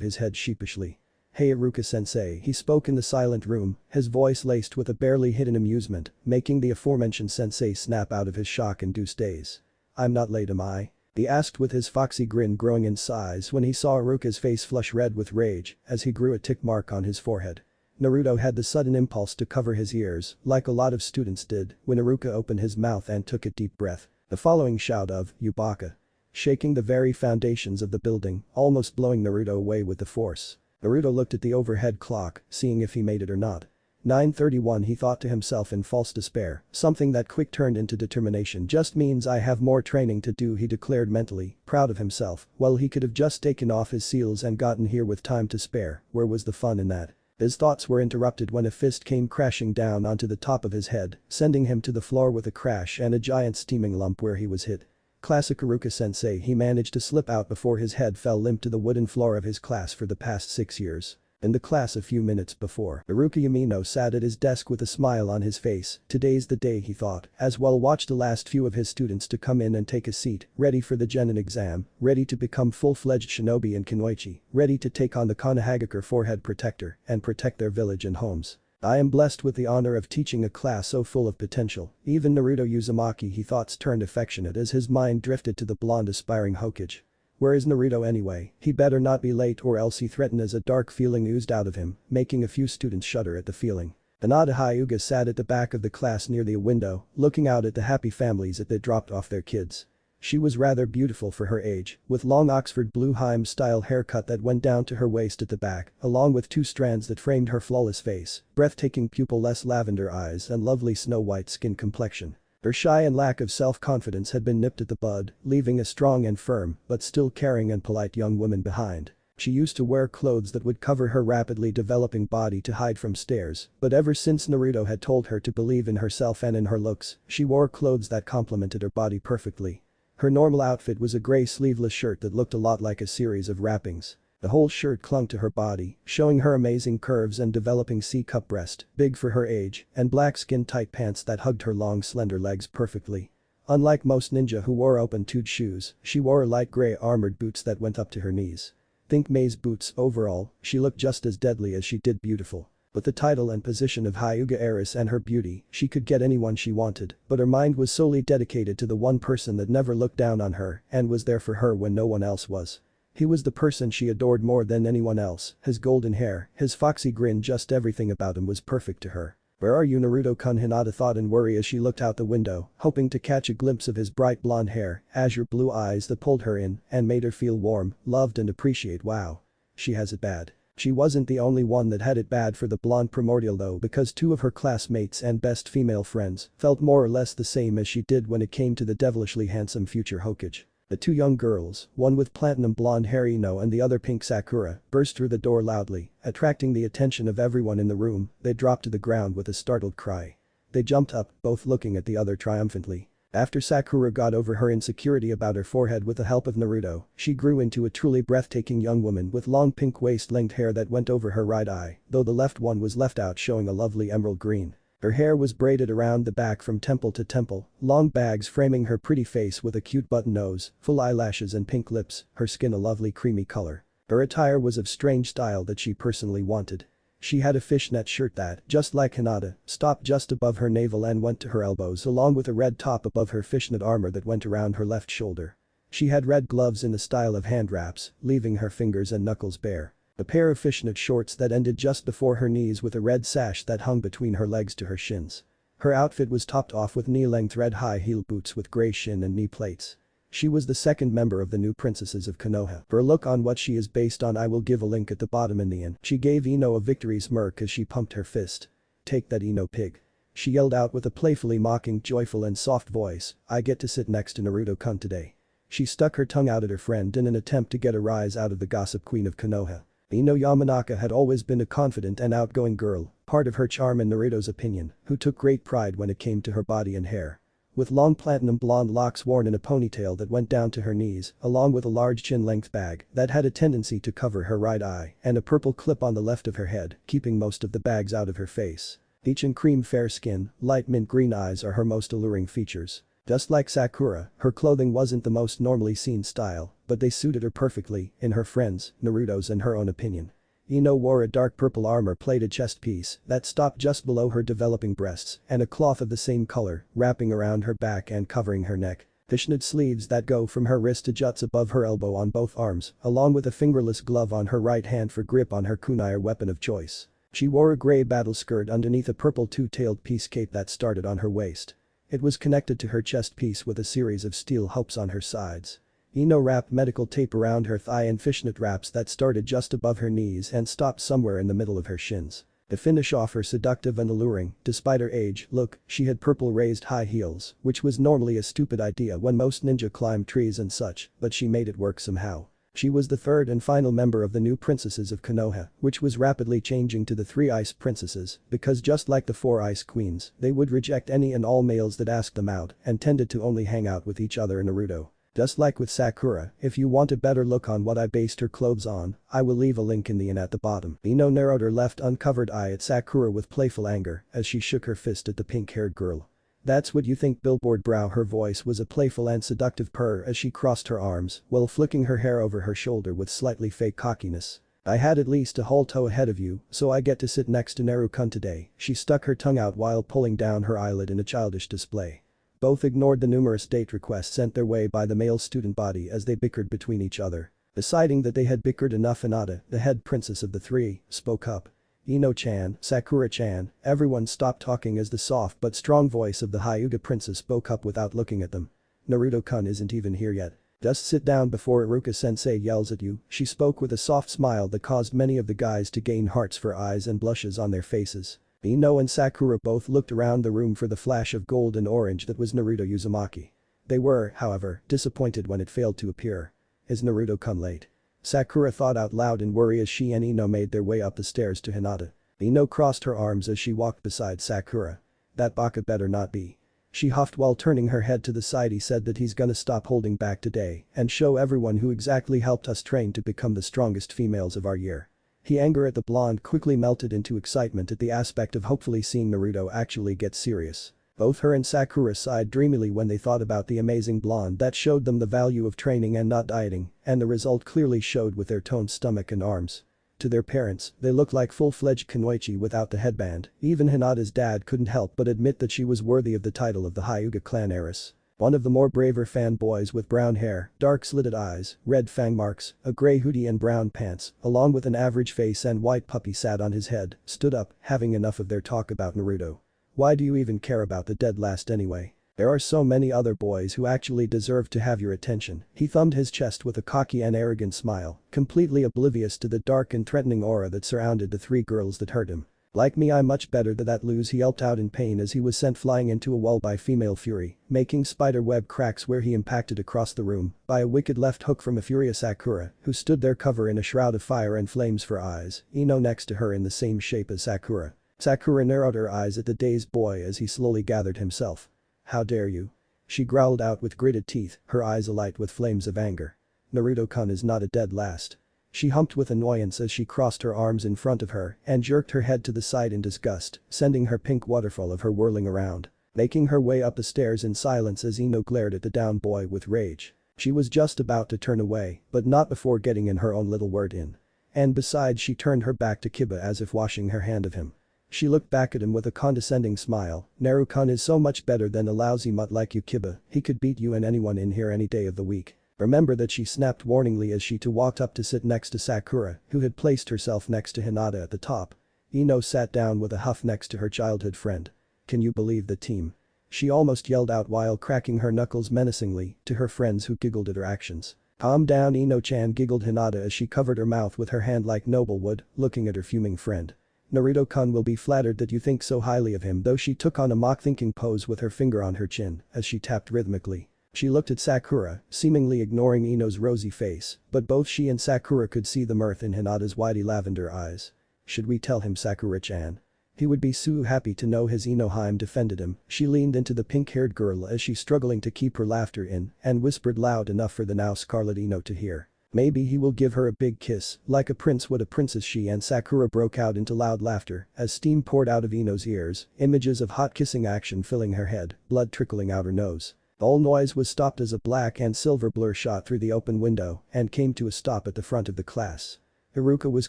his head sheepishly. "Hey Iruka-sensei," he spoke in the silent room, his voice laced with a barely hidden amusement, making the aforementioned sensei snap out of his shock-induced daze. "I'm not late, am I?" he asked with his foxy grin growing in size when he saw Iruka's face flush red with rage as he grew a tick mark on his forehead. Naruto had the sudden impulse to cover his ears, like a lot of students did, when Iruka opened his mouth and took a deep breath. The following shout of, "Yubaka!" shaking the very foundations of the building, almost blowing Naruto away with the force. Naruto looked at the overhead clock, seeing if he made it or not. 9:31 he thought to himself in false despair, something that quick turned into determination just means I have more training to do, he declared mentally, proud of himself. Well, he could have just taken off his seals and gotten here with time to spare, where was the fun in that? His thoughts were interrupted when a fist came crashing down onto the top of his head, sending him to the floor with a crash and a giant steaming lump where he was hit. Classic Iruka-sensei, he managed to slip out before his head fell limp to the wooden floor of his class for the past 6 years. In the class a few minutes before, Iruka Amino sat at his desk with a smile on his face. Today's the day, he thought, as well watched the last few of his students to come in and take a seat, ready for the Genin exam, ready to become full-fledged shinobi in Kunoichi, ready to take on the Konohagakure forehead protector and protect their village and homes. I am blessed with the honor of teaching a class so full of potential. Even Naruto Uzumaki, he thoughts turned affectionate as his mind drifted to the blonde aspiring Hokage. Where is Naruto anyway? He better not be late or else he threatened as a dark feeling oozed out of him, making a few students shudder at the feeling. Anada Hyuga sat at the back of the class near the window, looking out at the happy families that they dropped off their kids. She was rather beautiful for her age, with long Oxford blue Haim-style haircut that went down to her waist at the back, along with 2 strands that framed her flawless face, breathtaking pupil-less lavender eyes and lovely snow-white skin complexion. Her shy and lack of self-confidence had been nipped at the bud, leaving a strong and firm, but still caring and polite young woman behind. She used to wear clothes that would cover her rapidly developing body to hide from stares, but ever since Naruto had told her to believe in herself and in her looks, she wore clothes that complemented her body perfectly. Her normal outfit was a gray sleeveless shirt that looked a lot like a series of wrappings. The whole shirt clung to her body, showing her amazing curves and developing C-cup breast, big for her age, and black skin-tight pants that hugged her long slender legs perfectly. Unlike most ninja who wore open-toed shoes, she wore light gray armored boots that went up to her knees. Think maze boots. Overall, she looked just as deadly as she did beautiful. With the title and position of Hyuga heiress and her beauty, she could get anyone she wanted, but her mind was solely dedicated to the one person that never looked down on her and was there for her when no one else was. He was the person she adored more than anyone else, his golden hair, his foxy grin, just everything about him was perfect to her. "Where are you, Naruto-kun?" Hinata thought in worry as she looked out the window, hoping to catch a glimpse of his bright blonde hair, azure blue eyes that pulled her in and made her feel warm, loved and appreciate. Wow. She has it bad. She wasn't the only one that had it bad for the blonde primordial though, because 2 of her classmates and best female friends felt more or less the same as she did when it came to the devilishly handsome future Hokage. The 2 young girls, one with platinum blonde hair Ino and the other pink Sakura, burst through the door loudly, attracting the attention of everyone in the room. They dropped to the ground with a startled cry. They jumped up, both looking at the other triumphantly. After Sakura got over her insecurity about her forehead with the help of Naruto, she grew into a truly breathtaking young woman with long pink waist-length hair that went over her right eye, though the left one was left out showing a lovely emerald green. Her hair was braided around the back from temple to temple, long bags framing her pretty face with a cute button nose, full eyelashes and pink lips, her skin a lovely creamy color. Her attire was of strange style that she personally wanted. She had a fishnet shirt that, just like Hinata, stopped just above her navel and went to her elbows along with a red top above her fishnet armor that went around her left shoulder. She had red gloves in the style of hand wraps, leaving her fingers and knuckles bare. A pair of fishnet shorts that ended just before her knees with a red sash that hung between her legs to her shins. Her outfit was topped off with knee-length red high-heel boots with grey shin and knee plates. She was the second member of the new princesses of Konoha. For a look on what she is based on, I will give a link at the bottom in the end. She gave Ino a victory smirk as she pumped her fist. "Take that, Ino pig." She yelled out with a playfully mocking, joyful and soft voice, "I get to sit next to Naruto-kun today." She stuck her tongue out at her friend in an attempt to get a rise out of the gossip queen of Konoha. Ino Yamanaka had always been a confident and outgoing girl, part of her charm in Naruto's opinion, who took great pride when it came to her body and hair. With long platinum blonde locks worn in a ponytail that went down to her knees, along with a large chin-length bag that had a tendency to cover her right eye and a purple clip on the left of her head, keeping most of the bags out of her face. Peach and cream fair skin, light mint green eyes are her most alluring features. Just like Sakura, her clothing wasn't the most normally seen style, but they suited her perfectly, in her friends', Naruto's and her own opinion. Ino wore a dark purple armor-plated chest piece that stopped just below her developing breasts and a cloth of the same color wrapping around her back and covering her neck. Fishnet sleeves that go from her wrist to just above her elbow on both arms, along with a fingerless glove on her right hand for grip on her kunai or weapon of choice. She wore a gray battle skirt underneath a purple two-tailed piece cape that started on her waist. It was connected to her chest piece with a series of steel hoops on her sides. Ino wrapped medical tape around her thigh and fishnet wraps that started just above her knees and stopped somewhere in the middle of her shins. To finish off her seductive and alluring, despite her age, look, she had purple raised high heels, which was normally a stupid idea when most ninja climb trees and such, but she made it work somehow. She was the third and final member of the new princesses of Konoha, which was rapidly changing to the 3 ice princesses, because just like the 4 ice queens, they would reject any and all males that asked them out and tended to only hang out with each other in Naruto. Just like with Sakura, if you want a better look on what I based her clothes on, I will leave a link in the end at the bottom. Ino narrowed her left uncovered eye at Sakura with playful anger as she shook her fist at the pink-haired girl. "That's what you think, billboard brow." Her voice was a playful and seductive purr as she crossed her arms while flicking her hair over her shoulder with slightly fake cockiness. "I had at least a whole toe ahead of you, so I get to sit next to Naruto-kun today." She stuck her tongue out while pulling down her eyelid in a childish display. Both ignored the numerous date requests sent their way by the male student body as they bickered between each other. Deciding that they had bickered enough, Hinata, the head princess of the 3, spoke up. "Ino-chan, Sakura-chan," everyone stopped talking as the soft but strong voice of the Hyuga princess spoke up without looking at them. "Naruto-kun isn't even here yet. Just sit down before Iruka-sensei yells at you." She spoke with a soft smile that caused many of the guys to gain hearts for eyes and blushes on their faces. Ino and Sakura both looked around the room for the flash of gold and orange that was Naruto Uzumaki. They were, however, disappointed when it failed to appear. "Is Naruto-kun late?" Sakura thought out loud in worry as she and Ino made their way up the stairs to Hinata. Ino crossed her arms as she walked beside Sakura. "That baka better not be." She huffed while turning her head to the side. "He said that he's gonna stop holding back today and show everyone who exactly helped us train to become the strongest females of our year." His anger at the blonde quickly melted into excitement at the aspect of hopefully seeing Naruto actually get serious. Both her and Sakura sighed dreamily when they thought about the amazing blonde that showed them the value of training and not dieting, and the result clearly showed with their toned stomach and arms. To their parents, they looked like full-fledged kunoichi without the headband. Even Hinata's dad couldn't help but admit that she was worthy of the title of the Hyuga clan heiress. One of the more braver fanboys with brown hair, dark slitted eyes, red fang marks, a gray hoodie and brown pants, along with an average face and white puppy sat on his head, stood up, having enough of their talk about Naruto. "Why do you even care about the dead last anyway? There are so many other boys who actually deserve to have your attention." He thumbed his chest with a cocky and arrogant smile, completely oblivious to the dark and threatening aura that surrounded the 3 girls that hurt him. "Like me, I'm much better than that lose." He yelped out in pain as he was sent flying into a wall by female fury, making spider web cracks where he impacted across the room by a wicked left hook from a furious Sakura, who stood there covered in a shroud of fire and flames for eyes, Ino next to her in the same shape as Sakura. Sakura narrowed her eyes at the dazed boy as he slowly gathered himself. "How dare you?" she growled out with gritted teeth, her eyes alight with flames of anger. "Naruto-kun is not a dead last." She humped with annoyance as she crossed her arms in front of her and jerked her head to the side in disgust, sending her pink waterfall of her whirling around. Making her way up the stairs in silence as Ino glared at the down boy with rage. She was just about to turn away, but not before getting in her own little word in. And besides, she turned her back to Kiba as if washing her hand of him. She looked back at him with a condescending smile. Naruto-kun is so much better than a lousy mutt like you, Kiba. He could beat you and anyone in here any day of the week. Remember that, she snapped warningly as she too walked up to sit next to Sakura, who had placed herself next to Hinata at the top. Ino sat down with a huff next to her childhood friend. Can you believe the team? She almost yelled out while cracking her knuckles menacingly to her friends who giggled at her actions. Calm down, Ino-chan, giggled Hinata as she covered her mouth with her hand like Noble would, looking at her fuming friend. Naruto-kun will be flattered that you think so highly of him, though she took on a mock-thinking pose with her finger on her chin as she tapped rhythmically. She looked at Sakura, seemingly ignoring Ino's rosy face, but both she and Sakura could see the mirth in Hinata's whitey lavender eyes. Should we tell him, Sakura-chan? He would be so happy to know his Inoheim defended him. She leaned into the pink-haired girl as she struggling to keep her laughter in and whispered loud enough for the now scarlet Ino to hear. Maybe he will give her a big kiss, like a prince would a princess. She and Sakura broke out into loud laughter as steam poured out of Ino's ears, images of hot kissing action filling her head, blood trickling out her nose. All noise was stopped as a black and silver blur shot through the open window and came to a stop at the front of the class. Iruka was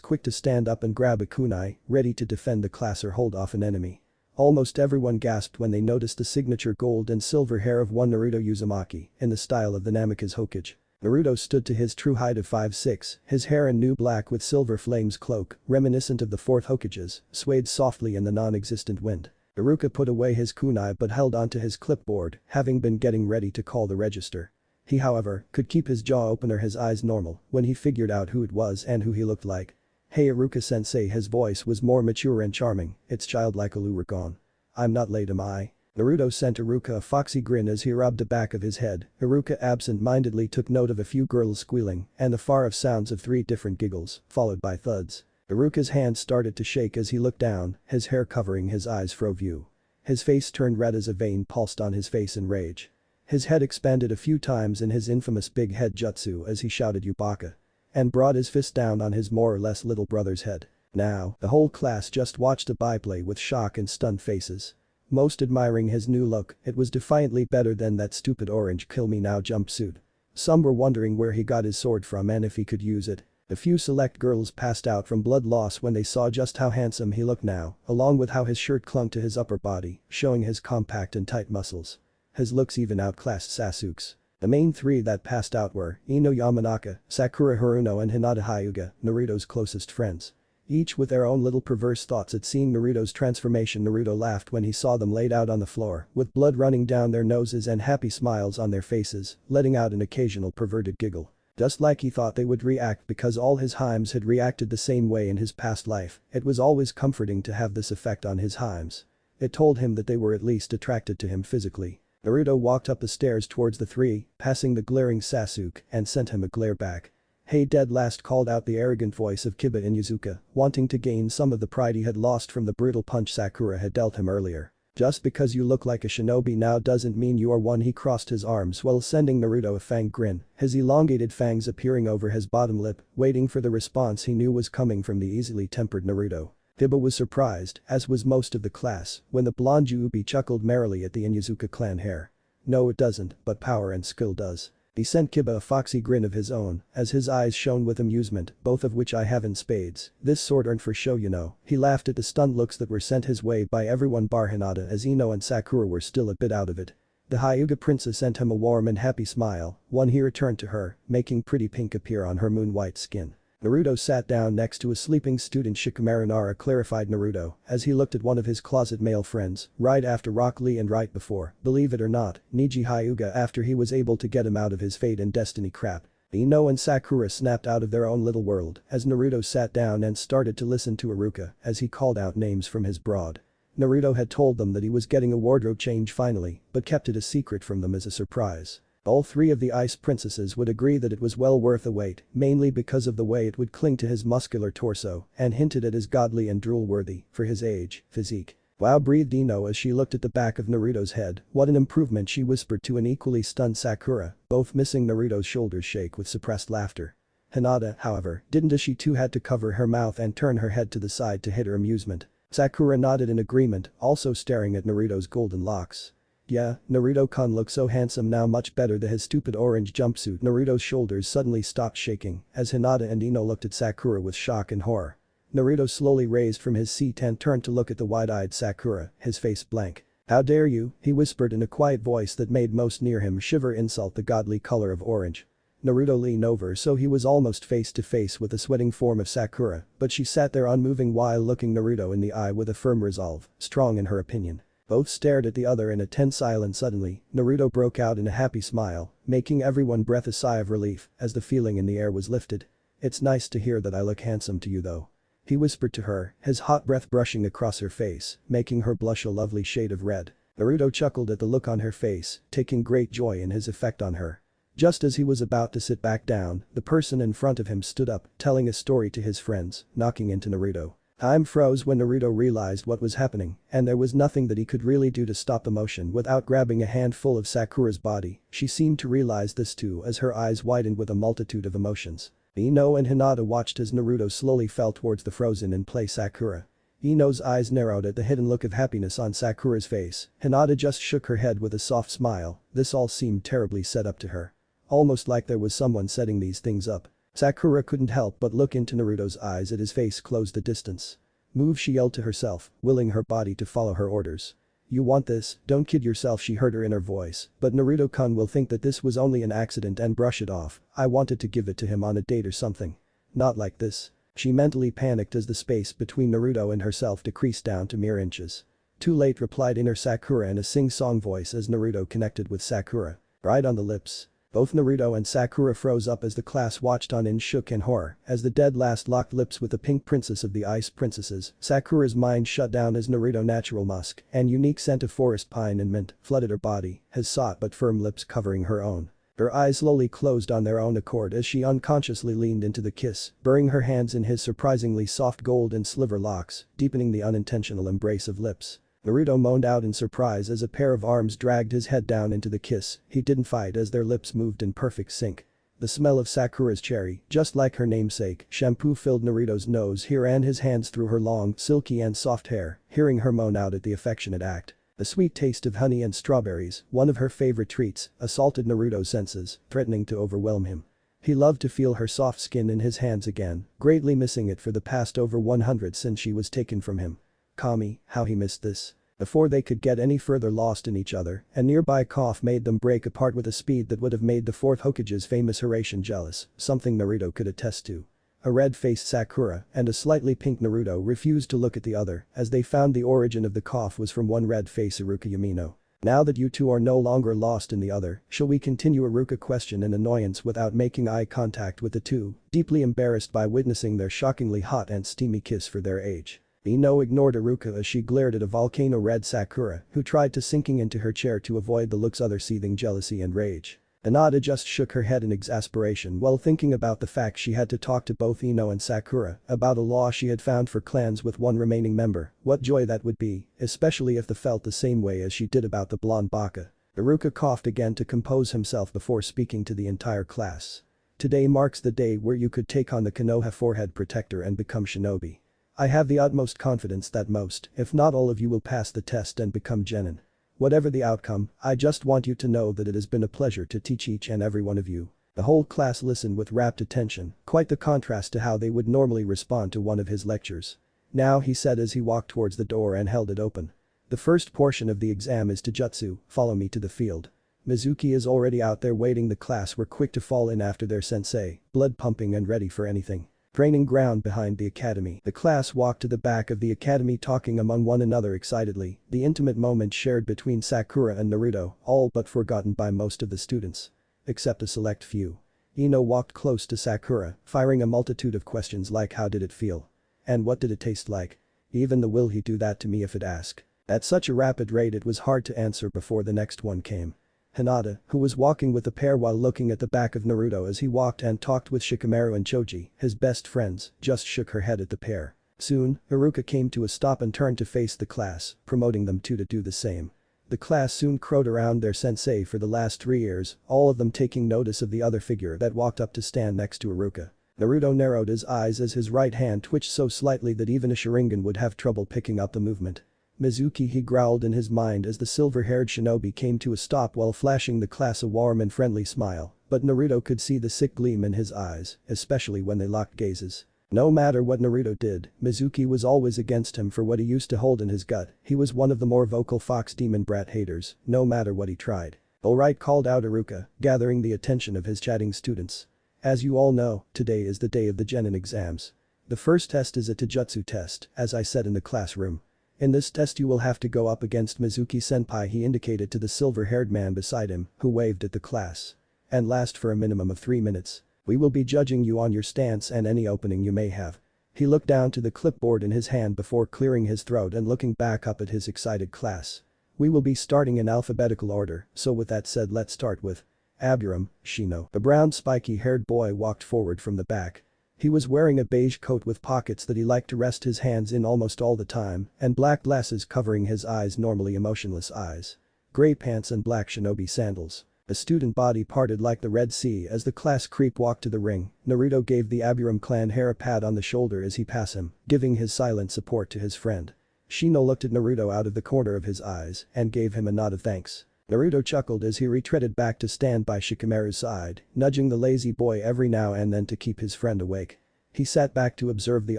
quick to stand up and grab a kunai, ready to defend the class or hold off an enemy. Almost everyone gasped when they noticed the signature gold and silver hair of one Naruto Uzumaki, in the style of the Namikaze Hokage. Naruto stood to his true height of 5'6", his hair in new black with silver flames cloak, reminiscent of the fourth Hokage's, swayed softly in the non-existent wind. Iruka put away his kunai but held onto his clipboard, having been getting ready to call the register. He, however, could keep his jaw open or his eyes normal when he figured out who it was and who he looked like. Hey Iruka-sensei, his voice was more mature and charming, its childlike allure gone. I'm not late, am I? Naruto sent Iruka a foxy grin as he rubbed the back of his head. Iruka absent-mindedly took note of a few girls squealing and the far-off sounds of 3 different giggles, followed by thuds. Iruka's hand started to shake as he looked down, his hair covering his eyes for view. His face turned red as a vein pulsed on his face in rage. His head expanded a few times in his infamous big head jutsu as he shouted Yubaka. And brought his fist down on his more or less little brother's head. Now, the whole class just watched the byplay with shock and stunned faces. Most admiring his new look, it was defiantly better than that stupid orange kill me now jumpsuit. Some were wondering where he got his sword from and if he could use it. A few select girls passed out from blood loss when they saw just how handsome he looked now, along with how his shirt clung to his upper body, showing his compact and tight muscles. His looks even outclassed Sasuke's. The main 3 that passed out were Ino Yamanaka, Sakura Haruno and Hinata Hyuga, Naruto's closest friends. Each with their own little perverse thoughts at seeing Naruto's transformation. Naruto laughed when he saw them laid out on the floor, with blood running down their noses and happy smiles on their faces, letting out an occasional perverted giggle. Just like he thought they would react because all his Heims had reacted the same way in his past life, it was always comforting to have this effect on his Heims. It told him that they were at least attracted to him physically. Naruto walked up the stairs towards the 3, passing the glaring Sasuke, and sent him a glare back. Hey dead last, called out the arrogant voice of Kiba Inuzuka, wanting to gain some of the pride he had lost from the brutal punch Sakura had dealt him earlier. Just because you look like a shinobi now doesn't mean you are one. He crossed his arms while sending Naruto a fanged grin, his elongated fangs appearing over his bottom lip, waiting for the response he knew was coming from the easily tempered Naruto. Kiba was surprised, as was most of the class, when the blonde Yuubi chuckled merrily at the Inuzuka clan hair. No it doesn't, but power and skill does. He sent Kiba a foxy grin of his own, as his eyes shone with amusement, both of which I have in spades. This sword earned for show, you know. He laughed at the stunned looks that were sent his way by everyone bar Hinata, as Ino and Sakura were still a bit out of it. The Hyuga princess sent him a warm and happy smile, one he returned to her, making pretty pink appear on her moon-white skin. Naruto sat down next to a sleeping student. Shikamaru Nara clarified Naruto as he looked at one of his closet male friends, right after Rock Lee and right before, believe it or not, Neji Hyuga after he was able to get him out of his fate and destiny crap. Ino and Sakura snapped out of their own little world as Naruto sat down and started to listen to Iruka as he called out names from his broad. Naruto had told them that he was getting a wardrobe change finally, but kept it a secret from them as a surprise. All 3 of the ice princesses would agree that it was well worth the wait, mainly because of the way it would cling to his muscular torso, and hinted at his godly and drool-worthy, for his age, physique. Wow, breathed Ino as she looked at the back of Naruto's head. What an improvement, she whispered to an equally stunned Sakura, both missing Naruto's shoulders shake with suppressed laughter. Hinata, however, didn't, as she too had to cover her mouth and turn her head to the side to hide her amusement. Sakura nodded in agreement, also staring at Naruto's golden locks. Yeah, Naruto-kun looks so handsome now, much better than his stupid orange jumpsuit. Naruto's shoulders suddenly stopped shaking as Hinata and Ino looked at Sakura with shock and horror. Naruto slowly raised from his seat and turned to look at the wide-eyed Sakura, his face blank. "How dare you," he whispered in a quiet voice that made most near him shiver. "Insult the godly color of orange." Naruto leaned over so he was almost face to face with the sweating form of Sakura, but she sat there unmoving while looking Naruto in the eye with a firm resolve, strong in her opinion. Both stared at the other in a tense silence. Suddenly, Naruto broke out in a happy smile, making everyone breathe a sigh of relief as the feeling in the air was lifted. "It's nice to hear that I look handsome to you though," he whispered to her, his hot breath brushing across her face, making her blush a lovely shade of red. Naruto chuckled at the look on her face, taking great joy in his effect on her. Just as he was about to sit back down, the person in front of him stood up, telling a story to his friends, knocking into Naruto. Time froze when Naruto realized what was happening, and there was nothing that he could really do to stop the motion without grabbing a handful of Sakura's body. She seemed to realize this too as her eyes widened with a multitude of emotions. Ino and Hinata watched as Naruto slowly fell towards the frozen-in-place Sakura. Ino's eyes narrowed at the hidden look of happiness on Sakura's face. Hinata just shook her head with a soft smile. This all seemed terribly set up to her. Almost like there was someone setting these things up. Sakura couldn't help but look into Naruto's eyes at his face closed the distance. "Move," she yelled to herself, willing her body to follow her orders. "You want this, don't kid yourself," she heard her inner voice, "but Naruto-kun will think that this was only an accident and brush it off. I wanted to give it to him on a date or something. Not like this." She mentally panicked as the space between Naruto and herself decreased down to mere inches. "Too late," replied inner Sakura in a sing-song voice as Naruto connected with Sakura. Right on the lips. Both Naruto and Sakura froze up as the class watched on in shook and horror as the dead last locked lips with the pink princess of the ice princesses. Sakura's mind shut down as Naruto natural musk and unique scent of forest pine and mint flooded her body, his soft but firm lips covering her own. Her eyes slowly closed on their own accord as she unconsciously leaned into the kiss, burying her hands in his surprisingly soft gold and silver locks, deepening the unintentional embrace of lips. Naruto moaned out in surprise as a pair of arms dragged his head down into the kiss. He didn't fight as their lips moved in perfect sync. The smell of Sakura's cherry, just like her namesake, shampoo filled Naruto's nose. He ran his hands through her long, silky and soft hair, hearing her moan out at the affectionate act. The sweet taste of honey and strawberries, one of her favorite treats, assaulted Naruto's senses, threatening to overwhelm him. He loved to feel her soft skin in his hands again, greatly missing it for the past over 100 since she was taken from him. Kami, how he missed this. Before they could get any further lost in each other, a nearby cough made them break apart with a speed that would have made the fourth Hokage's famous Hiraishin jealous, something Naruto could attest to. A red-faced Sakura and a slightly pink Naruto refused to look at the other as they found the origin of the cough was from one red-faced Iruka Yamino. "Now that you two are no longer lost in the other, shall we continue?" Iruka questioned in annoyance without making eye contact with the two, deeply embarrassed by witnessing their shockingly hot and steamy kiss for their age. Ino ignored Iruka as she glared at a volcano-red Sakura who tried to sinking into her chair to avoid the look's other seething jealousy and rage. Hinata just shook her head in exasperation while thinking about the fact she had to talk to both Ino and Sakura about a law she had found for clans with one remaining member. What joy that would be, especially if they felt the same way as she did about the blonde baka. Iruka coughed again to compose himself before speaking to the entire class. "Today marks the day where you could take on the Konoha forehead protector and become shinobi. I have the utmost confidence that most, if not all of you will pass the test and become genin. Whatever the outcome, I just want you to know that it has been a pleasure to teach each and every one of you." The whole class listened with rapt attention, quite the contrast to how they would normally respond to one of his lectures. "Now," he said as he walked towards the door and held it open. "The first portion of the exam is Taijutsu, follow me to the field." Mizuki is already out there waiting. The class were quick to fall in after their sensei, blood pumping and ready for anything. Training ground behind the academy. The class walked to the back of the academy talking among one another excitedly, the intimate moment shared between Sakura and Naruto, all but forgotten by most of the students. Except a select few. Ino walked close to Sakura, firing a multitude of questions like how did it feel? And what did it taste like? Even the will he do that to me if it asked? At such a rapid rate it was hard to answer before the next one came. Hinata, who was walking with the pair while looking at the back of Naruto as he walked and talked with Shikamaru and Choji, his best friends, just shook her head at the pair. Soon, Iruka came to a stop and turned to face the class, promoting them to do the same. The class soon crowed around their sensei for the last 3 years, all of them taking notice of the other figure that walked up to stand next to Iruka. Naruto narrowed his eyes as his right hand twitched so slightly that even a Sharingan would have trouble picking up the movement. Mizuki, he growled in his mind as the silver-haired shinobi came to a stop while flashing the class a warm and friendly smile, but Naruto could see the sick gleam in his eyes, especially when they locked gazes. No matter what Naruto did, Mizuki was always against him for what he used to hold in his gut. He was one of the more vocal fox demon brat haters, no matter what he tried. "Alright," called out Iruka, gathering the attention of his chatting students. "As you all know, today is the day of the Genin exams. The first test is a Taijutsu test, as I said in the classroom. In this test you will have to go up against Mizuki-senpai," he indicated to the silver-haired man beside him, who waved at the class. "And last for a minimum of 3 minutes. We will be judging you on your stance and any opening you may have." He looked down to the clipboard in his hand before clearing his throat and looking back up at his excited class. "We will be starting in alphabetical order, so with that said let's start with Abiram, Shino." The brown spiky-haired boy walked forward from the back. He was wearing a beige coat with pockets that he liked to rest his hands in almost all the time, and black glasses covering his eyes, normally emotionless eyes. Gray pants and black shinobi sandals. A student body parted like the Red Sea as the class creep walked to the ring. Naruto gave the Abiram clan hair a pat on the shoulder as he passed him, giving his silent support to his friend. Shino looked at Naruto out of the corner of his eyes and gave him a nod of thanks. Naruto chuckled as he retreated back to stand by Shikamaru's side, nudging the lazy boy every now and then to keep his friend awake. He sat back to observe the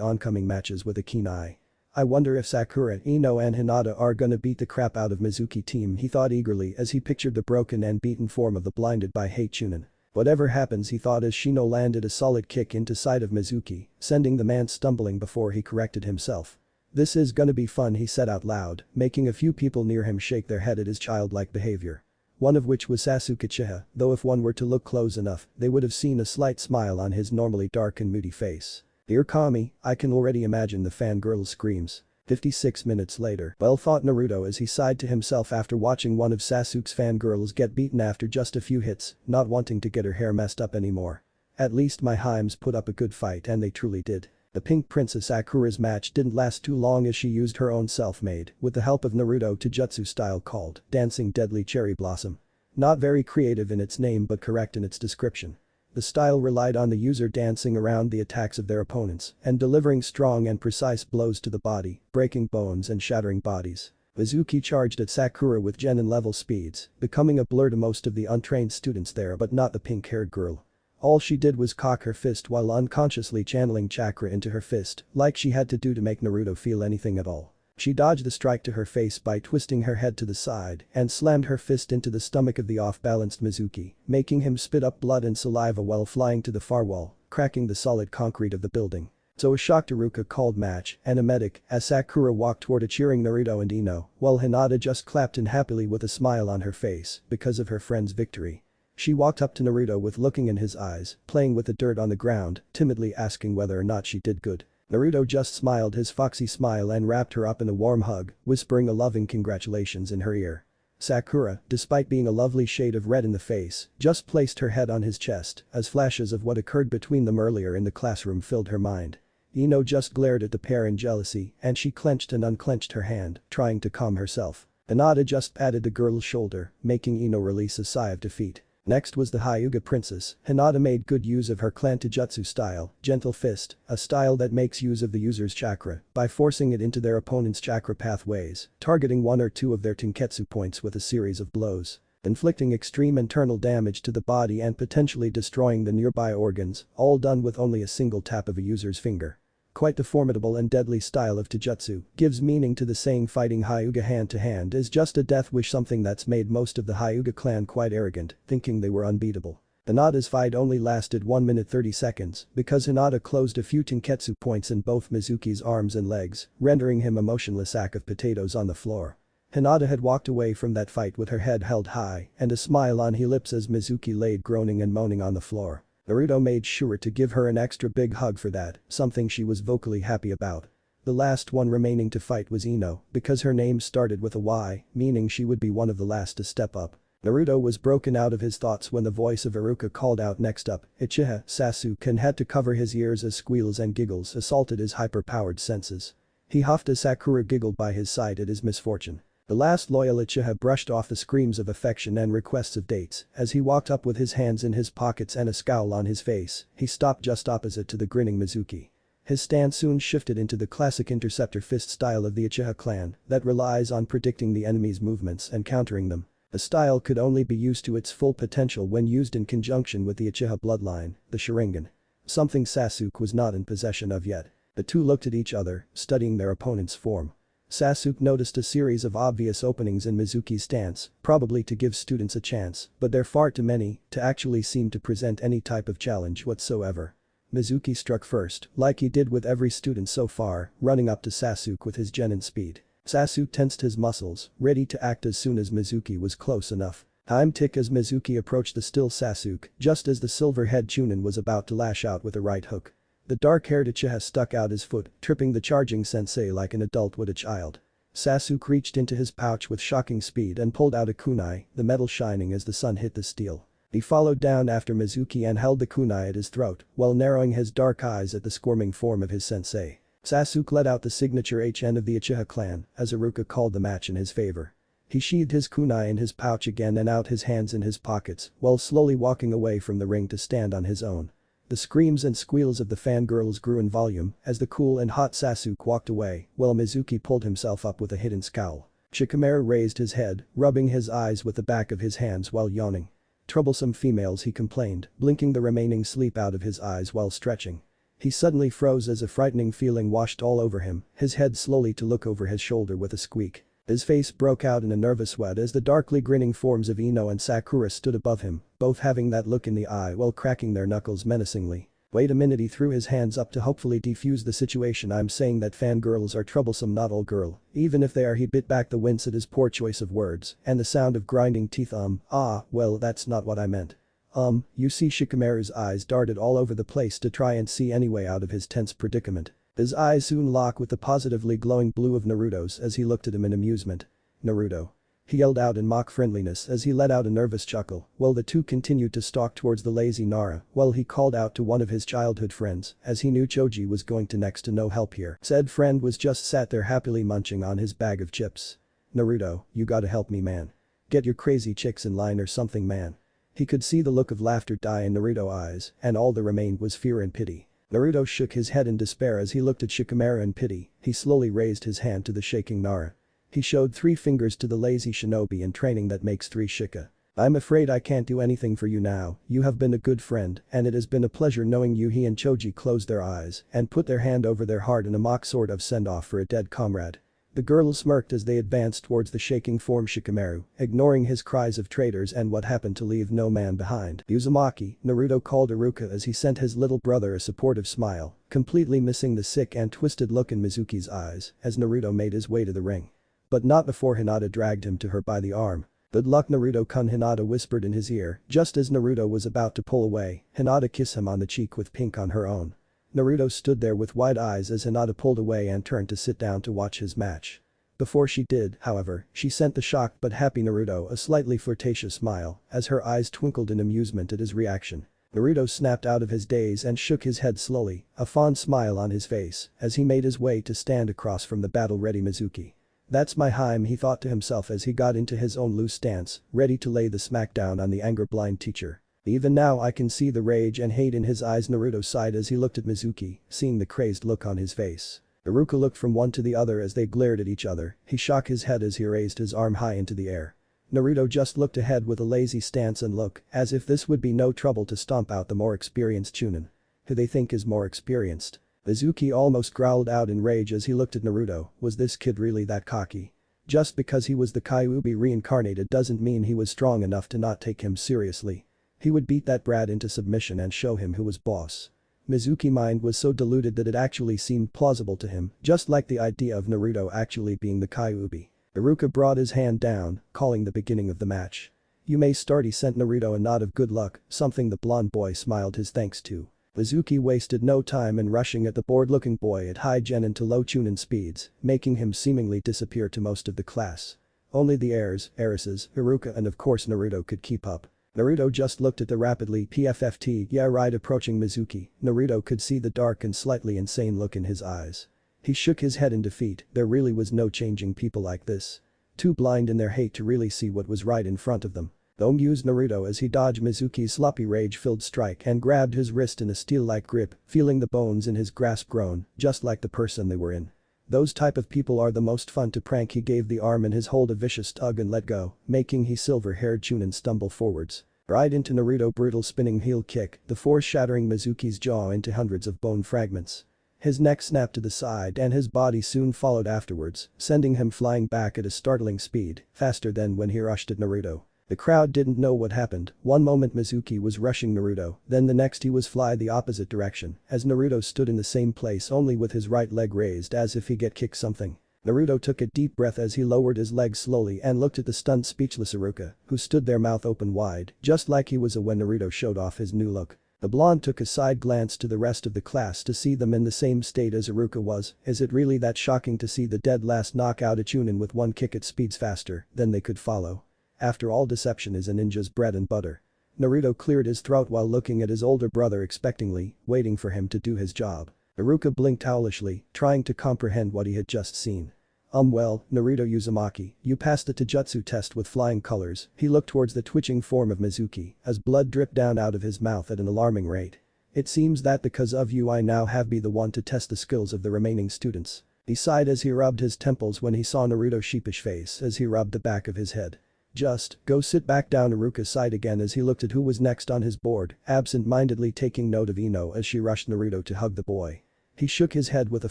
oncoming matches with a keen eye. "I wonder if Sakura, Ino and Hinata are gonna beat the crap out of Mizuki team," he thought eagerly as he pictured the broken and beaten form of the blinded by hate Chunin. "Whatever happens," he thought as Shino landed a solid kick into side of Mizuki, sending the man stumbling before he corrected himself. "This is gonna be fun," he said out loud, making a few people near him shake their head at his childlike behavior. One of which was Sasuke Uchiha, though if one were to look close enough, they would have seen a slight smile on his normally dark and moody face. "Dear Kami, I can already imagine the fangirl's screams." 56 minutes later, well thought Naruto as he sighed to himself after watching one of Sasuke's fangirls get beaten after just a few hits, not wanting to get her hair messed up anymore. "At least my Heims put up a good fight, and they truly did." The Pink Princess Sakura's match didn't last too long as she used her own self-made, with the help of Naruto Taijutsu style called Dancing Deadly Cherry Blossom. Not very creative in its name but correct in its description. The style relied on the user dancing around the attacks of their opponents and delivering strong and precise blows to the body, breaking bones and shattering bodies. Mizuki charged at Sakura with Genin level speeds, becoming a blur to most of the untrained students there but not the pink-haired girl. All she did was cock her fist while unconsciously channeling chakra into her fist, like she had to do to make Naruto feel anything at all. She dodged the strike to her face by twisting her head to the side and slammed her fist into the stomach of the off-balanced Mizuki, making him spit up blood and saliva while flying to the far wall, cracking the solid concrete of the building. So a shocked Iruka called match and a medic as Sakura walked toward a cheering Naruto and Ino, while Hinata just clapped in happily with a smile on her face because of her friend's victory. She walked up to Naruto with looking in his eyes, playing with the dirt on the ground, timidly asking whether or not she did good. Naruto just smiled his foxy smile and wrapped her up in a warm hug, whispering a loving congratulations in her ear. Sakura, despite being a lovely shade of red in the face, just placed her head on his chest as flashes of what occurred between them earlier in the classroom filled her mind. Ino just glared at the pair in jealousy and she clenched and unclenched her hand, trying to calm herself. Hinata just patted the girl's shoulder, making Ino release a sigh of defeat. Next was the Hyuga princess. Hinata made good use of her clan Taijutsu style, Gentle Fist, a style that makes use of the user's chakra by forcing it into their opponent's chakra pathways, targeting one or two of their tenketsu points with a series of blows, inflicting extreme internal damage to the body and potentially destroying the nearby organs, all done with only a single tap of a user's finger. Quite the formidable and deadly style of Taijutsu, gives meaning to the saying fighting Hyuga hand to hand is just a death wish, something that's made most of the Hyuga clan quite arrogant, thinking they were unbeatable. Hinata's fight only lasted 1 minute 30 seconds because Hinata closed a few tenketsu points in both Mizuki's arms and legs, rendering him a motionless sack of potatoes on the floor. Hinata had walked away from that fight with her head held high and a smile on her lips as Mizuki laid groaning and moaning on the floor. Naruto made sure to give her an extra big hug for that, something she was vocally happy about. The last one remaining to fight was Ino, because her name started with a Y, meaning she would be one of the last to step up. Naruto was broken out of his thoughts when the voice of Iruka called out next up, Uchiha. Sasuke and had to cover his ears as squeals and giggles assaulted his hyper-powered senses. He huffed as Sakura giggled by his side at his misfortune. The last loyal Uchiha brushed off the screams of affection and requests of dates as he walked up with his hands in his pockets and a scowl on his face. He stopped just opposite to the grinning Mizuki. His stance soon shifted into the classic interceptor fist style of the Uchiha clan that relies on predicting the enemy's movements and countering them. The style could only be used to its full potential when used in conjunction with the Uchiha bloodline, the Sharingan. Something Sasuke was not in possession of yet. The two looked at each other, studying their opponent's form. Sasuke noticed a series of obvious openings in Mizuki's stance, probably to give students a chance, but they're far too many to actually seem to present any type of challenge whatsoever. Mizuki struck first, like he did with every student so far, running up to Sasuke with his Genin speed. Sasuke tensed his muscles, ready to act as soon as Mizuki was close enough. Time ticked as Mizuki approached the still Sasuke, just as the silver-head Chunin was about to lash out with a right hook. The dark-haired Uchiha stuck out his foot, tripping the charging sensei like an adult would a child. Sasuke reached into his pouch with shocking speed and pulled out a kunai, the metal shining as the sun hit the steel. He followed down after Mizuki and held the kunai at his throat, while narrowing his dark eyes at the squirming form of his sensei. Sasuke let out the signature HN of the Uchiha clan, as Iruka called the match in his favor. He sheathed his kunai in his pouch again and out his hands in his pockets, while slowly walking away from the ring to stand on his own. The screams and squeals of the fangirls grew in volume as the cool and hot Sasuke walked away, while Mizuki pulled himself up with a hidden scowl. Shikamaru raised his head, rubbing his eyes with the back of his hands while yawning. "Troublesome females," he complained, blinking the remaining sleep out of his eyes while stretching. He suddenly froze as a frightening feeling washed all over him, his head slowly to look over his shoulder with a squeak. His face broke out in a nervous sweat as the darkly grinning forms of Ino and Sakura stood above him, both having that look in the eye while cracking their knuckles menacingly. "Wait a minute," he threw his hands up to hopefully defuse the situation. "I'm saying that fangirls are troublesome, not all girl. Even if they are." He bit back the wince at his poor choice of words and the sound of grinding teeth. Well, that's not what I meant. You see." Shikamaru's eyes darted all over the place to try and see any way out of his tense predicament. His eyes soon locked with the positively glowing blue of Naruto's as he looked at him in amusement. "Naruto." He yelled out in mock friendliness as he let out a nervous chuckle, while the two continued to stalk towards the lazy Nara while he called out to one of his childhood friends as he knew Choji was going to next to no help here. Said friend was just sat there happily munching on his bag of chips. "Naruto, you gotta help me, man. Get your crazy chicks in line or something, man." He could see the look of laughter die in Naruto's eyes and all that remained was fear and pity. Naruto shook his head in despair as he looked at Shikamaru in pity. He slowly raised his hand to the shaking Nara. He showed 3 fingers to the lazy shinobi in training that makes 3 shika. "I'm afraid I can't do anything for you now. You have been a good friend and it has been a pleasure knowing you." He and Choji closed their eyes and put their hand over their heart in a mock sort of send-off for a dead comrade. The girls smirked as they advanced towards the shaking form Shikamaru, ignoring his cries of traitors and what happened to leave no man behind. "Uzumaki," Naruto called Iruka as he sent his little brother a supportive smile, completely missing the sick and twisted look in Mizuki's eyes as Naruto made his way to the ring. But not before Hinata dragged him to her by the arm. "Good luck, Naruto-kun," Hinata whispered in his ear. Just as Naruto was about to pull away, Hinata kissed him on the cheek with pink on her own. Naruto stood there with wide eyes as Hinata pulled away and turned to sit down to watch his match. Before she did, however, she sent the shocked but happy Naruto a slightly flirtatious smile as her eyes twinkled in amusement at his reaction. Naruto snapped out of his daze and shook his head slowly, a fond smile on his face as he made his way to stand across from the battle-ready Mizuki. "That's my Heim," he thought to himself as he got into his own loose stance, ready to lay the smackdown on the anger-blind teacher. "Even now I can see the rage and hate in his eyes." Naruto sighed as he looked at Mizuki, seeing the crazed look on his face. Iruka looked from one to the other as they glared at each other. He shook his head as he raised his arm high into the air. Naruto just looked ahead with a lazy stance and look, as if this would be no trouble to stomp out the more experienced Chunin. Who they think is more experienced? Mizuki almost growled out in rage as he looked at Naruto. Was this kid really that cocky? Just because he was the Kyuubi reincarnated doesn't mean he was strong enough to not take him seriously. He would beat that brat into submission and show him who was boss. Mizuki's mind was so diluted that it actually seemed plausible to him, just like the idea of Naruto actually being the Kyuubi. Iruka brought his hand down, calling the beginning of the match. "You may start," he sent Naruto a nod of good luck, something the blonde boy smiled his thanks to. Mizuki wasted no time in rushing at the bored-looking boy at high Genin to low Chunin speeds, making him seemingly disappear to most of the class. Only the heiresses, Iruka and of course Naruto could keep up. Naruto just looked at the rapidly PFFT yeah right approaching Mizuki. Naruto could see the dark and slightly insane look in his eyes. He shook his head in defeat. There really was no changing people like this. Too blind in their hate to really see what was right in front of them. The amused Naruto as he dodged Mizuki's sloppy rage-filled strike and grabbed his wrist in a steel-like grip, feeling the bones in his grasp groan, just like the person they were in. Those type of people are the most fun to prank. He gave the arm in his hold a vicious tug and let go, making his silver-haired Chunin stumble forwards. Right into Naruto's brutal spinning heel kick, the force shattering Mizuki's jaw into hundreds of bone fragments. His neck snapped to the side and his body soon followed afterwards, sending him flying back at a startling speed, faster than when he rushed at Naruto. The crowd didn't know what happened. One moment Mizuki was rushing Naruto, then the next he was fly the opposite direction, as Naruto stood in the same place only with his right leg raised as if he get kicked something. Naruto took a deep breath as he lowered his leg slowly and looked at the stunned speechless Iruka, who stood there mouth open wide, just like he was when Naruto showed off his new look. The blonde took a side glance to the rest of the class to see them in the same state as Iruka was. Is it really that shocking to see the dead last knock out a Chunin with one kick at speeds faster than they could follow? After all, deception is a ninja's bread and butter. Naruto cleared his throat while looking at his older brother expectantly, waiting for him to do his job. Iruka blinked owlishly, trying to comprehend what he had just seen. Well, Naruto Uzumaki, you passed the Taijutsu test with flying colors. He looked towards the twitching form of Mizuki as blood dripped down out of his mouth at an alarming rate. It seems that because of you I now have be the one to test the skills of the remaining students. He sighed as he rubbed his temples when he saw Naruto's sheepish face as he rubbed the back of his head. Just go sit back down. Iruka sighed again as he looked at who was next on his board, absent-mindedly taking note of Ino as she rushed Naruto to hug the boy. He shook his head with a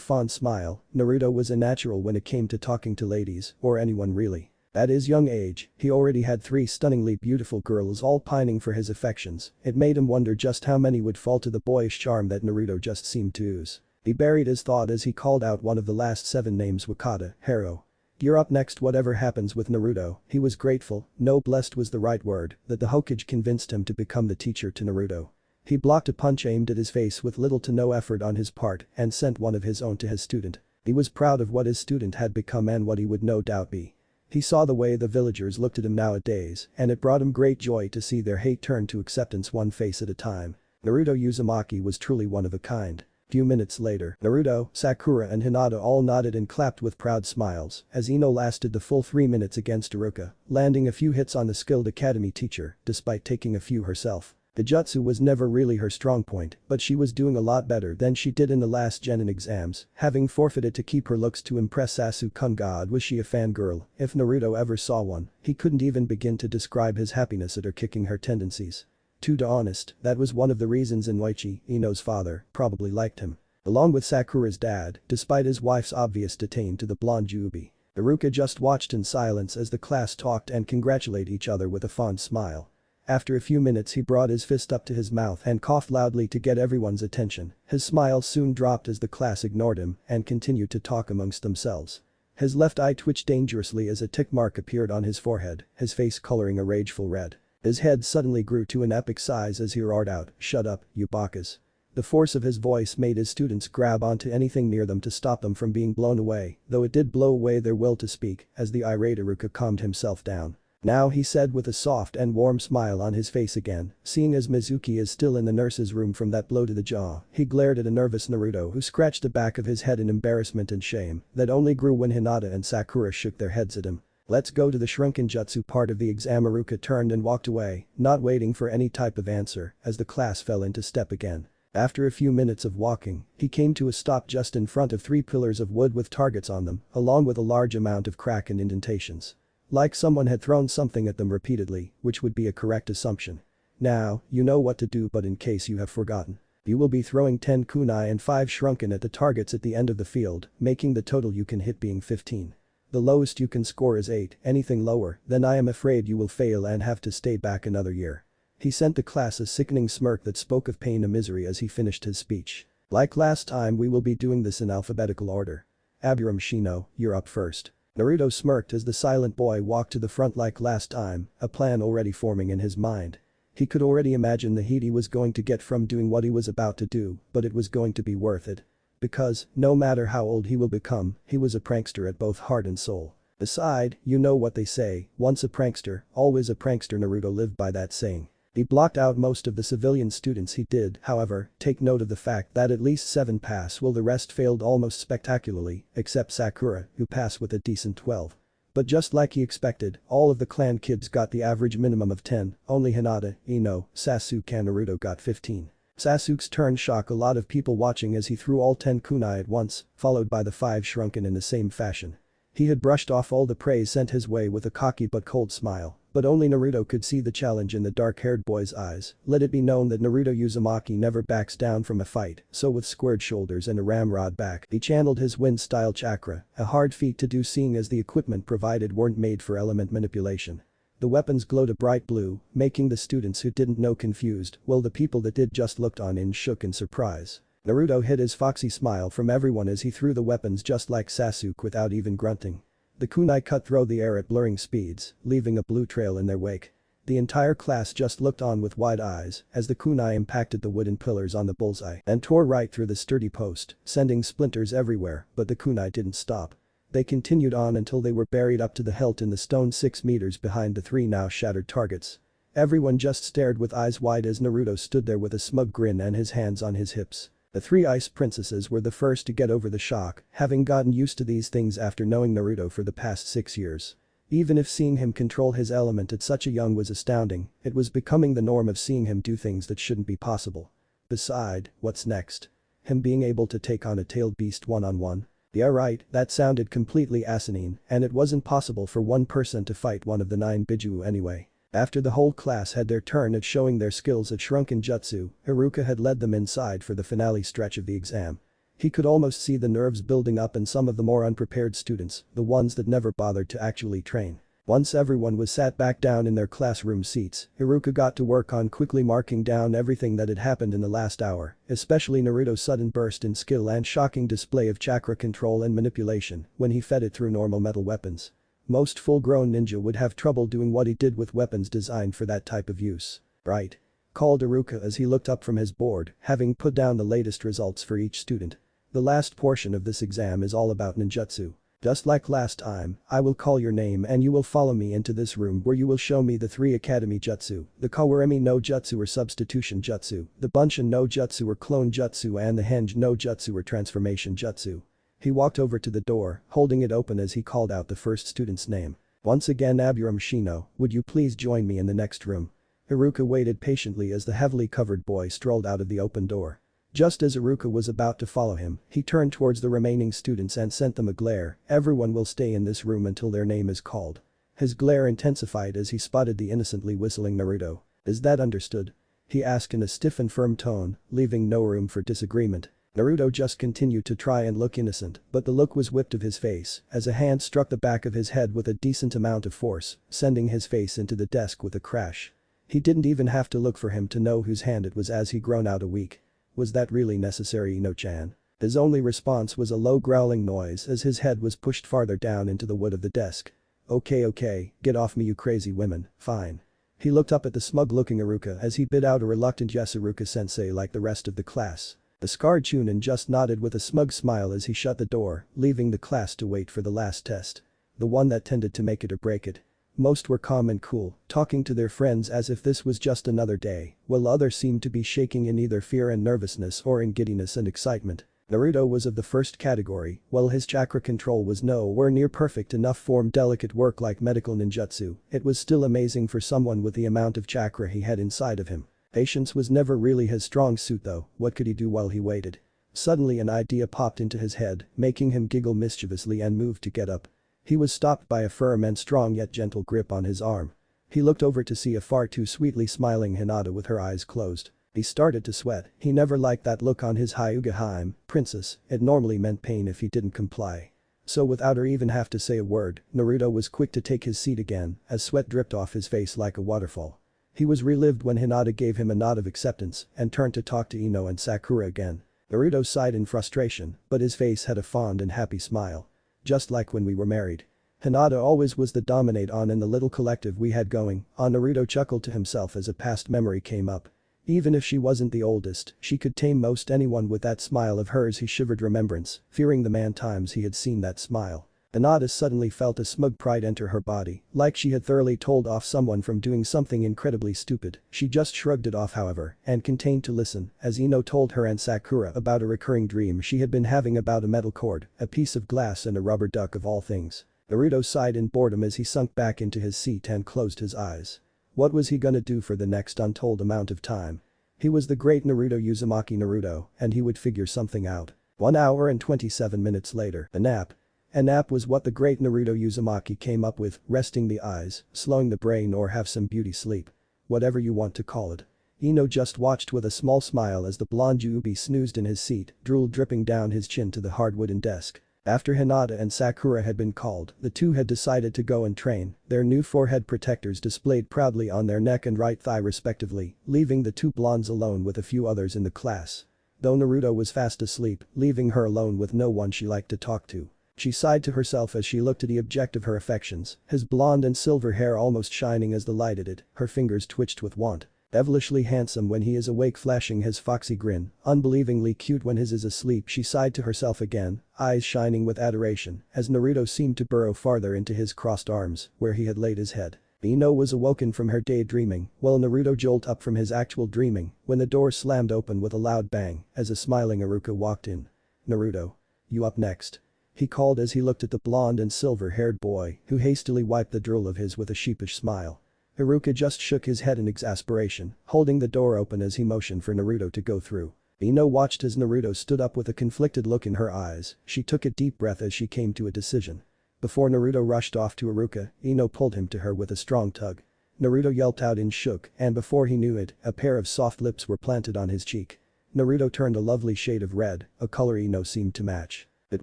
fond smile. Naruto was a natural when it came to talking to ladies, or anyone really. At his young age, he already had 3 stunningly beautiful girls all pining for his affections. It made him wonder just how many would fall to the boyish charm that Naruto just seemed to ooze. He buried his thought as he called out one of the last 7 names. Wakata, Hero. You're up next. Whatever happens with Naruto, he was grateful, no blessed was the right word, that the Hokage convinced him to become the teacher to Naruto. He blocked a punch aimed at his face with little to no effort on his part and sent one of his own to his student. He was proud of what his student had become and what he would no doubt be. He saw the way the villagers looked at him nowadays and it brought him great joy to see their hate turn to acceptance one face at a time. Naruto Uzumaki was truly one of a kind. Few minutes later, Naruto, Sakura and Hinata all nodded and clapped with proud smiles as Ino lasted the full 3 minutes against Iruka, landing a few hits on the skilled academy teacher despite taking a few herself. The jutsu was never really her strong point, but she was doing a lot better than she did in the last Genin exams, having forfeited to keep her looks to impress Sasuke. God, was she a fangirl? If Naruto ever saw one, he couldn't even begin to describe his happiness at her kicking her tendencies. To be honest, that was one of the reasons Inoichi, Ino's father, probably liked him. Along with Sakura's dad, despite his wife's obvious disdain to the blonde Jubi. Iruka just watched in silence as the class talked and congratulated each other with a fond smile. After a few minutes he brought his fist up to his mouth and coughed loudly to get everyone's attention. His smile soon dropped as the class ignored him and continued to talk amongst themselves. His left eye twitched dangerously as a tick mark appeared on his forehead, his face coloring a rageful red. His head suddenly grew to an epic size as he roared out, "Shut up, you bakas." The force of his voice made his students grab onto anything near them to stop them from being blown away, though it did blow away their will to speak as the irate Iruka calmed himself down. Now he said with a soft and warm smile on his face again, seeing as Mizuki is still in the nurse's room from that blow to the jaw, he glared at a nervous Naruto who scratched the back of his head in embarrassment and shame that only grew when Hinata and Sakura shook their heads at him. Let's go to the shrunken jutsu part of the exam. Iruka turned and walked away, not waiting for any type of answer as the class fell into step again. After a few minutes of walking, he came to a stop just in front of 3 pillars of wood with targets on them, along with a large amount of crack and indentations. Like someone had thrown something at them repeatedly, which would be a correct assumption. Now, you know what to do, but in case you have forgotten. You will be throwing 10 kunai and 5 shrunken at the targets at the end of the field, making the total you can hit being 15. The lowest you can score is 8, anything lower, then I am afraid you will fail and have to stay back another year. He sent the class a sickening smirk that spoke of pain and misery as he finished his speech. Like last time, we will be doing this in alphabetical order. Abiram Shino, you're up first. Naruto smirked as the silent boy walked to the front like last time, a plan already forming in his mind. He could already imagine the heat he was going to get from doing what he was about to do, but it was going to be worth it. Because, no matter how old he will become, he was a prankster at both heart and soul. Besides, you know what they say, once a prankster, always a prankster. Naruto lived by that saying. He blocked out most of the civilian students. He did, however, take note of the fact that at least 7 passed while the rest failed almost spectacularly, except Sakura, who passed with a decent 12. But just like he expected, all of the clan kids got the average minimum of 10, only Hinata, Ino, Sasuke and Naruto got 15. Sasuke's turn shocked a lot of people watching as he threw all 10 kunai at once, followed by the 5 shrunken in the same fashion. He had brushed off all the praise sent his way with a cocky but cold smile, but only Naruto could see the challenge in the dark-haired boy's eyes. Let it be known that Naruto Uzumaki never backs down from a fight, so with squared shoulders and a ramrod back, he channeled his wind-style chakra, a hard feat to do seeing as the equipment provided weren't made for element manipulation. The weapons glowed a bright blue, making the students who didn't know confused, while the people that did just looked on in shook in surprise. Naruto hid his foxy smile from everyone as he threw the weapons just like Sasuke without even grunting. The kunai cut through the air at blurring speeds, leaving a blue trail in their wake. The entire class just looked on with wide eyes as the kunai impacted the wooden pillars on the bullseye and tore right through the sturdy post, sending splinters everywhere, but the kunai didn't stop. They continued on until they were buried up to the hilt in the stone 6 meters behind the 3 now shattered targets. Everyone just stared with eyes wide as Naruto stood there with a smug grin and his hands on his hips. The 3 ice princesses were the first to get over the shock, having gotten used to these things after knowing Naruto for the past 6 years. Even if seeing him control his element at such a young was astounding, it was becoming the norm of seeing him do things that shouldn't be possible. Beside, what's next? Him being able to take on a tailed beast one-on-one? Yeah right, that sounded completely asinine, and it wasn't possible for one person to fight one of the 9 Biju anyway. After the whole class had their turn at showing their skills at shrunken jutsu, Iruka had led them inside for the finale stretch of the exam. He could almost see the nerves building up in some of the more unprepared students, the ones that never bothered to actually train. Once everyone was sat back down in their classroom seats, Iruka got to work on quickly marking down everything that had happened in the last hour, especially Naruto's sudden burst in skill and shocking display of chakra control and manipulation when he fed it through normal metal weapons. Most full-grown ninja would have trouble doing what he did with weapons designed for that type of use. Right? Called Iruka as he looked up from his board, having put down the latest results for each student. The last portion of this exam is all about ninjutsu. Just like last time, I will call your name and you will follow me into this room where you will show me the 3 academy jutsu, the Kawaremi no jutsu or substitution jutsu, the Bunshin no jutsu or clone jutsu and the Henge no jutsu or transformation jutsu. He walked over to the door, holding it open as he called out the first student's name. Once again Aburam Shino, would you please join me in the next room? Iruka waited patiently as the heavily covered boy strolled out of the open door. Just as Iruka was about to follow him, he turned towards the remaining students and sent them a glare. Everyone will stay in this room until their name is called. His glare intensified as he spotted the innocently whistling Naruto. Is that understood? He asked in a stiff and firm tone, leaving no room for disagreement. Naruto just continued to try and look innocent, but the look was whipped of his face as a hand struck the back of his head with a decent amount of force, sending his face into the desk with a crash. He didn't even have to look for him to know whose hand it was as he groaned out a weak. Was that really necessary, Ino-chan? His only response was a low growling noise as his head was pushed farther down into the wood of the desk. Okay, get off me you crazy women, fine. He looked up at the smug-looking Iruka as he bit out a reluctant yes Iruka-sensei like the rest of the class. The scarred Chunin just nodded with a smug smile as he shut the door, leaving the class to wait for the last test. The one that tended to make it or break it. Most were calm and cool, talking to their friends as if this was just another day, while others seemed to be shaking in either fear and nervousness or in giddiness and excitement. Naruto was of the first category, while his chakra control was nowhere near perfect enough for delicate work like medical ninjutsu, it was still amazing for someone with the amount of chakra he had inside of him. Patience was never really his strong suit though, what could he do while he waited? Suddenly an idea popped into his head, making him giggle mischievously and move to get up. He was stopped by a firm and strong yet gentle grip on his arm. He looked over to see a far too sweetly smiling Hinata with her eyes closed. He started to sweat, he never liked that look on his Hyuga princess, it normally meant pain if he didn't comply. So without her even have to say a word, Naruto was quick to take his seat again as sweat dripped off his face like a waterfall. He was relieved when Hinata gave him a nod of acceptance and turned to talk to Ino and Sakura again. Naruto sighed in frustration, but his face had a fond and happy smile. Just like when we were married. Hinata always was the dominate on in the little collective we had going, Naruto chuckled to himself as a past memory came up. Even if she wasn't the oldest, she could tame most anyone with that smile of hers. He shivered remembrance, fearing the man times he had seen that smile. Hinata suddenly felt a smug pride enter her body, like she had thoroughly told off someone from doing something incredibly stupid. She just shrugged it off however, and continued to listen as Ino told her and Sakura about a recurring dream she had been having about a metal cord, a piece of glass and a rubber duck of all things. Naruto sighed in boredom as he sunk back into his seat and closed his eyes. What was he gonna do for the next untold amount of time? He was the great Naruto Uzumaki Naruto, and he would figure something out. 1 hour and 27 minutes later, a nap. A nap was what the great Naruto Uzumaki came up with, resting the eyes, slowing the brain or have some beauty sleep. Whatever you want to call it. Ino just watched with a small smile as the blonde Yubi snoozed in his seat, drool dripping down his chin to the hard wooden desk. After Hinata and Sakura had been called, the two had decided to go and train, their new forehead protectors displayed proudly on their neck and right thigh respectively, leaving the two blondes alone with a few others in the class. Though Naruto was fast asleep, leaving her alone with no one she liked to talk to. She sighed to herself as she looked at the object of her affections, his blonde and silver hair almost shining as the light hit it, her fingers twitched with want. Devilishly handsome when he is awake, flashing his foxy grin, unbelievingly cute when his is asleep, she sighed to herself again, eyes shining with adoration, as Naruto seemed to burrow farther into his crossed arms, where he had laid his head. Ino was awoken from her daydreaming, while Naruto jolted up from his actual dreaming, when the door slammed open with a loud bang, as a smiling Iruka walked in. "Naruto. You up next?" He called as he looked at the blonde and silver-haired boy, who hastily wiped the drool of his with a sheepish smile. Iruka just shook his head in exasperation, holding the door open as he motioned for Naruto to go through. Ino watched as Naruto stood up with a conflicted look in her eyes, she took a deep breath as she came to a decision. Before Naruto rushed off to Iruka, Ino pulled him to her with a strong tug. Naruto yelped out in shook, and before he knew it, a pair of soft lips were planted on his cheek. Naruto turned a lovely shade of red, a color Ino seemed to match. It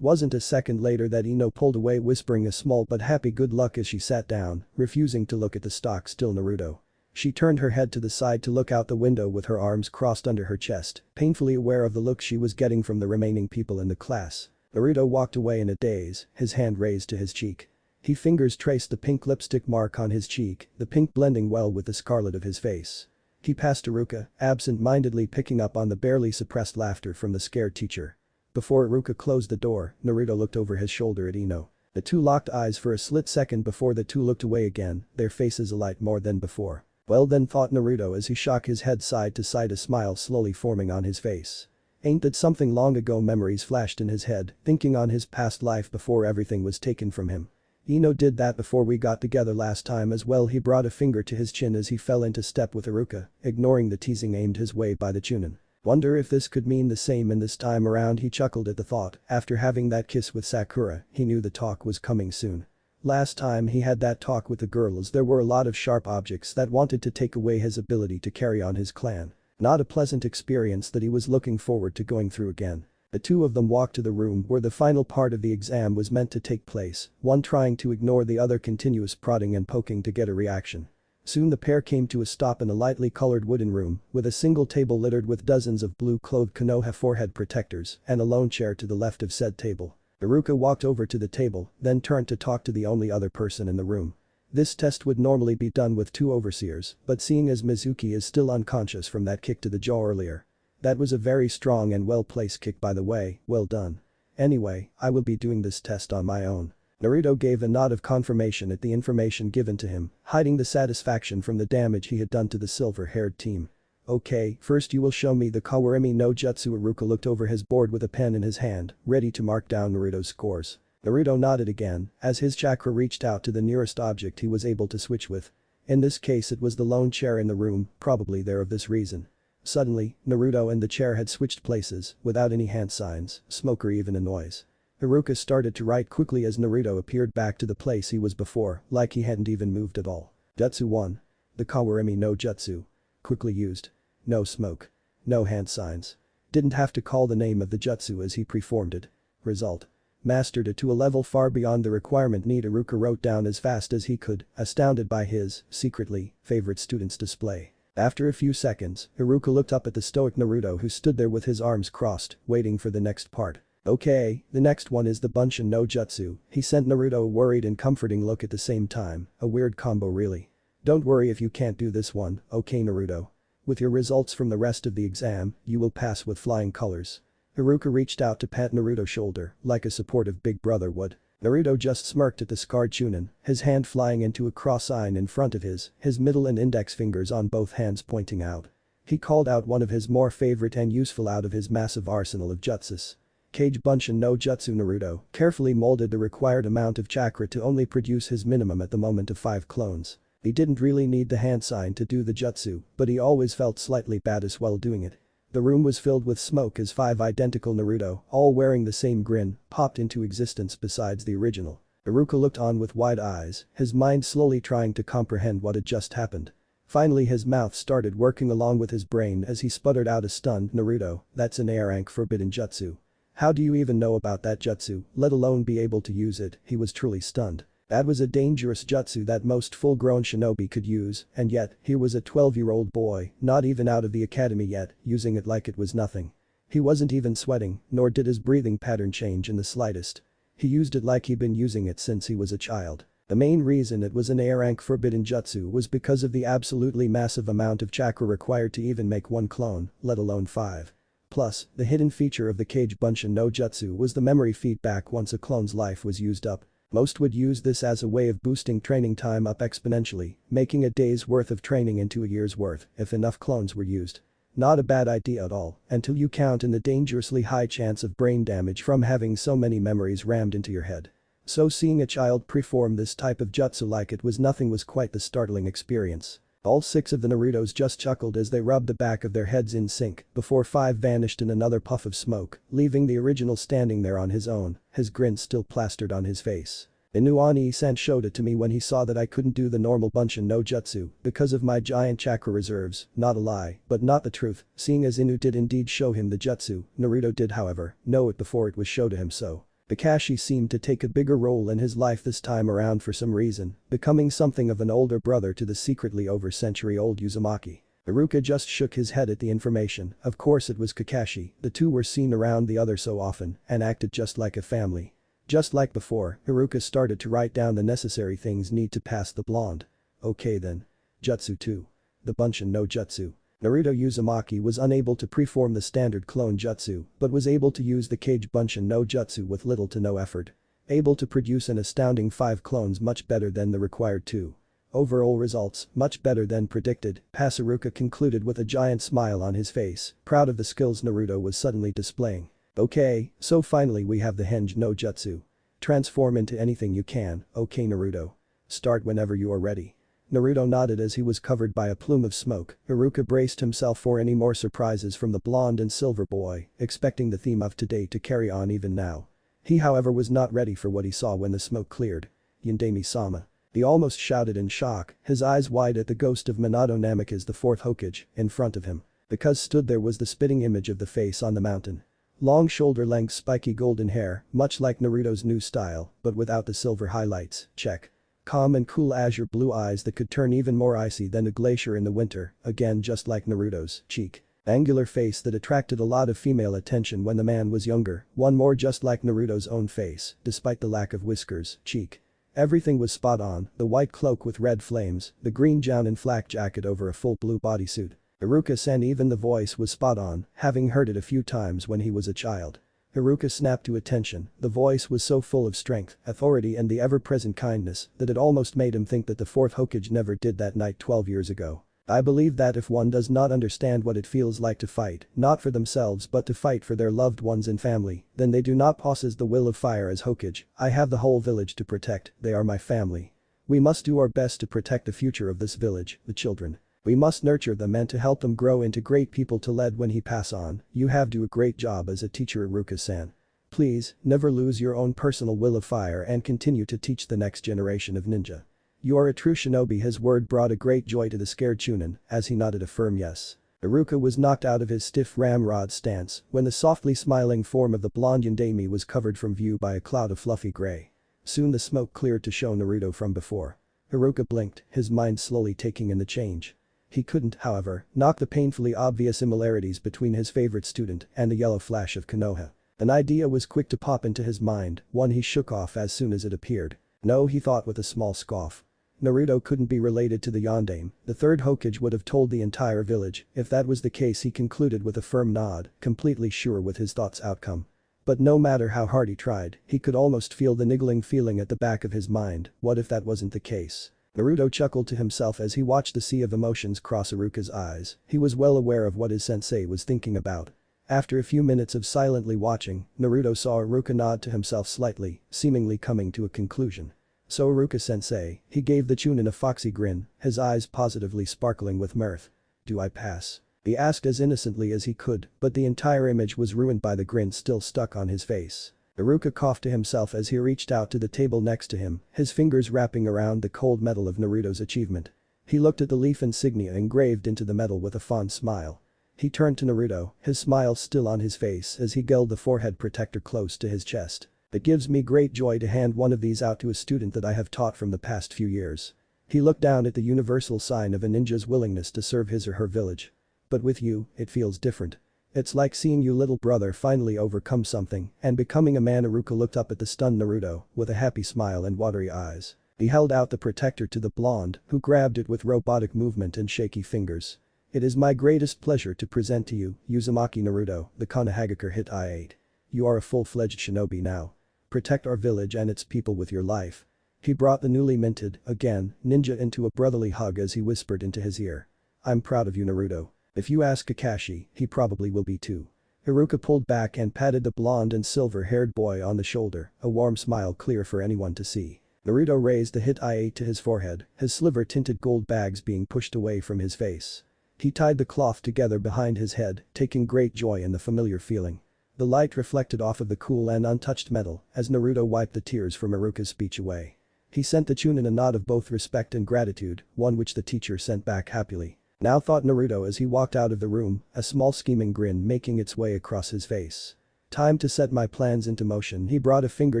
wasn't a second later that Ino pulled away, whispering a small but happy good luck as she sat down, refusing to look at the stock-still Naruto. She turned her head to the side to look out the window with her arms crossed under her chest, painfully aware of the look she was getting from the remaining people in the class. Naruto walked away in a daze, his hand raised to his cheek. His fingers traced the pink lipstick mark on his cheek, the pink blending well with the scarlet of his face. He passed Iruka, absent-mindedly picking up on the barely suppressed laughter from the scared teacher. Before Iruka closed the door, Naruto looked over his shoulder at Ino. The two locked eyes for a split second before the two looked away again, their faces alight more than before. Well then, thought Naruto as he shook his head side to side, a smile slowly forming on his face. Ain't that something? Long ago memories flashed in his head, thinking on his past life before everything was taken from him. Ino did that before we got together last time as well. He brought a finger to his chin as he fell into step with Iruka, ignoring the teasing aimed his way by the Chunin. Wonder if this could mean the same in this time around. He chuckled at the thought. After having that kiss with Sakura, he knew the talk was coming soon. Last time he had that talk with the girls, there were a lot of sharp objects that wanted to take away his ability to carry on his clan. Not a pleasant experience that he was looking forward to going through again. The two of them walked to the room where the final part of the exam was meant to take place, one trying to ignore the other, continuous prodding and poking to get a reaction. Soon the pair came to a stop in a lightly colored wooden room with a single table littered with dozens of blue-clothed Konoha forehead protectors and a lone chair to the left of said table. Iruka walked over to the table, then turned to talk to the only other person in the room. This test would normally be done with two overseers, but seeing as Mizuki is still unconscious from that kick to the jaw earlier. That was a very strong and well-placed kick, by the way, well done. Anyway, I will be doing this test on my own. Naruto gave a nod of confirmation at the information given to him, hiding the satisfaction from the damage he had done to the silver-haired team. Okay, first you will show me the Kawarimi no Jutsu. Iruka looked over his board with a pen in his hand, ready to mark down Naruto's scores. Naruto nodded again, as his chakra reached out to the nearest object he was able to switch with. In this case it was the lone chair in the room, probably there of this reason. Suddenly, Naruto and the chair had switched places, without any hand signs, smoke or even a noise. Iruka started to write quickly as Naruto appeared back to the place he was before, like he hadn't even moved at all. Jutsu 1. The Kawarimi no Jutsu. Quickly used. No smoke. No hand signs. Didn't have to call the name of the jutsu as he performed it. Result. Mastered it to a level far beyond the requirement need. Iruka wrote down as fast as he could, astounded by his, secretly, favorite student's display. After a few seconds, Iruka looked up at the stoic Naruto who stood there with his arms crossed, waiting for the next part. Okay, the next one is the Bunshin no Jutsu. He sent Naruto a worried and comforting look at the same time, a weird combo really. Don't worry if you can't do this one, okay Naruto. With your results from the rest of the exam, you will pass with flying colors. Iruka reached out to pat Naruto's shoulder, like a supportive big brother would. Naruto just smirked at the scarred Chunin, his hand flying into a cross sign in front of his middle and index fingers on both hands pointing out. He called out one of his more favorite and useful out of his massive arsenal of jutsus. Kage Bunshin no Jutsu Naruto carefully molded the required amount of chakra to only produce his minimum at the moment of 5 clones. He didn't really need the hand sign to do the jutsu, but he always felt slightly bad as well doing it. The room was filled with smoke as 5 identical Naruto, all wearing the same grin, popped into existence besides the original. Iruka looked on with wide eyes, his mind slowly trying to comprehend what had just happened. Finally his mouth started working along with his brain as he sputtered out a stunned "Naruto, that's an A-rank forbidden jutsu. How do you even know about that jutsu, let alone be able to use it?" He was truly stunned. That was a dangerous jutsu that most full-grown shinobi could use, and yet, here was a 12-year-old boy, not even out of the academy yet, using it like it was nothing. He wasn't even sweating, nor did his breathing pattern change in the slightest. He used it like he'd been using it since he was a child. The main reason it was an A-rank forbidden jutsu was because of the absolutely massive amount of chakra required to even make 1 clone, let alone 5. Plus, the hidden feature of the Kage Bunshin no Jutsu was the memory feedback once a clone's life was used up. Most would use this as a way of boosting training time up exponentially, making a day's worth of training into a year's worth if enough clones were used. Not a bad idea at all, until you count in the dangerously high chance of brain damage from having so many memories rammed into your head. So seeing a child perform this type of jutsu like it was nothing was quite the startling experience. All 6 of the Narutos just chuckled as they rubbed the back of their heads in sync before 5 vanished in another puff of smoke, leaving the original standing there on his own, his grin still plastered on his face. Inuani-san showed it to me when he saw that I couldn't do the normal Bunshin no Jutsu because of my giant chakra reserves, not a lie, but not the truth, seeing as Inu did indeed show him the jutsu, Naruto did however, know it before it was shown to him so. Kakashi seemed to take a bigger role in his life this time around for some reason, becoming something of an older brother to the secretly over century-old Uzumaki. Iruka just shook his head at the information, of course it was Kakashi, the two were seen around the other so often and acted just like a family. Just like before, Iruka started to write down the necessary things need to pass the blonde. Okay then. Jutsu 2. The Bunshin no Jutsu. Naruto Uzumaki was unable to preform the standard clone jutsu, but was able to use the Kage Bunshin no Jutsu with little to no effort. Able to produce an astounding 5 clones much better than the required 2. Overall results, much better than predicted, Iruka concluded with a giant smile on his face, proud of the skills Naruto was suddenly displaying. Okay, so finally we have the Henge no Jutsu. Transform into anything you can, okay Naruto. Start whenever you are ready. Naruto nodded as he was covered by a plume of smoke. Iruka braced himself for any more surprises from the blonde and silver boy, expecting the theme of today to carry on even now. He however was not ready for what he saw when the smoke cleared. Yandemi-sama. He almost shouted in shock, his eyes wide at the ghost of Minato Namikaze the 4th Hokage, in front of him. Because stood there was the spitting image of the face on the mountain. Long shoulder-length spiky golden hair, much like Naruto's new style, but without the silver highlights, check. Calm and cool azure blue eyes that could turn even more icy than a glacier in the winter, again just like Naruto's, cheek. Angular face that attracted a lot of female attention when the man was younger, one more just like Naruto's own face, despite the lack of whiskers, cheek. Everything was spot on, the white cloak with red flames, the green gown and flak jacket over a full blue bodysuit. Iruka-san even the voice was spot on, having heard it a few times when he was a child. Iruka snapped to attention, the voice was so full of strength, authority and the ever-present kindness that it almost made him think that the 4th Hokage never did that night 12 years ago. I believe that if one does not understand what it feels like to fight, not for themselves but to fight for their loved ones and family, then they do not possess the will of fire as Hokage. I have the whole village to protect, they are my family. We must do our best to protect the future of this village, the children. We must nurture them and to help them grow into great people to lead when he pass on. You have do a great job as a teacher Iruka-san. Please, never lose your own personal will of fire and continue to teach the next generation of ninja. You are a true shinobi. His word brought a great joy to the scared Chunin as he nodded a firm yes. Iruka was knocked out of his stiff ramrod stance when the softly smiling form of the blonde Yandemi was covered from view by a cloud of fluffy gray. Soon the smoke cleared to show Naruto from before. Iruka blinked, his mind slowly taking in the change. He couldn't, however, knock the painfully obvious similarities between his favorite student and the yellow flash of Konoha. An idea was quick to pop into his mind, one he shook off as soon as it appeared. No, he thought with a small scoff. Naruto couldn't be related to the Yondaime, the 3rd Hokage would have told the entire village. If that was the case, he concluded with a firm nod, completely sure with his thoughts' outcome. But no matter how hard he tried, he could almost feel the niggling feeling at the back of his mind. What if that wasn't the case? Naruto chuckled to himself as he watched the sea of emotions cross Iruka's eyes. He was well aware of what his sensei was thinking about. After a few minutes of silently watching, Naruto saw Iruka nod to himself slightly, seemingly coming to a conclusion. "So Iruka-sensei," he gave the Chunin a foxy grin, his eyes positively sparkling with mirth. "Do I pass?" he asked as innocently as he could, but the entire image was ruined by the grin still stuck on his face. Iruka coughed to himself as he reached out to the table next to him, his fingers wrapping around the cold metal of Naruto's achievement. He looked at the leaf insignia engraved into the metal with a fond smile. He turned to Naruto, his smile still on his face as he held the forehead protector close to his chest. "It gives me great joy to hand one of these out to a student that I have taught from the past few years." He looked down at the universal sign of a ninja's willingness to serve his or her village. "But with you, it feels different. It's like seeing you little brother finally overcome something and becoming a man." Iruka looked up at the stunned Naruto with a happy smile and watery eyes. He held out the protector to the blonde, who grabbed it with robotic movement and shaky fingers. "It is my greatest pleasure to present to you, Uzumaki Naruto, the Konohagakure Hit I-8. You are a full-fledged shinobi now. Protect our village and its people with your life." He brought the newly minted, again, ninja into a brotherly hug as he whispered into his ear. "I'm proud of you, Naruto. If you ask Kakashi, he probably will be too." Iruka pulled back and patted the blonde and silver-haired boy on the shoulder, a warm smile clear for anyone to see. Naruto raised the Hit I-8 to his forehead, his sliver-tinted gold bags being pushed away from his face. He tied the cloth together behind his head, taking great joy in the familiar feeling. The light reflected off of the cool and untouched metal as Naruto wiped the tears from Iruka's speech away. He sent the Chunin a nod of both respect and gratitude, one which the teacher sent back happily. "Now," thought Naruto as he walked out of the room, a small scheming grin making its way across his face. "Time to set my plans into motion." He brought a finger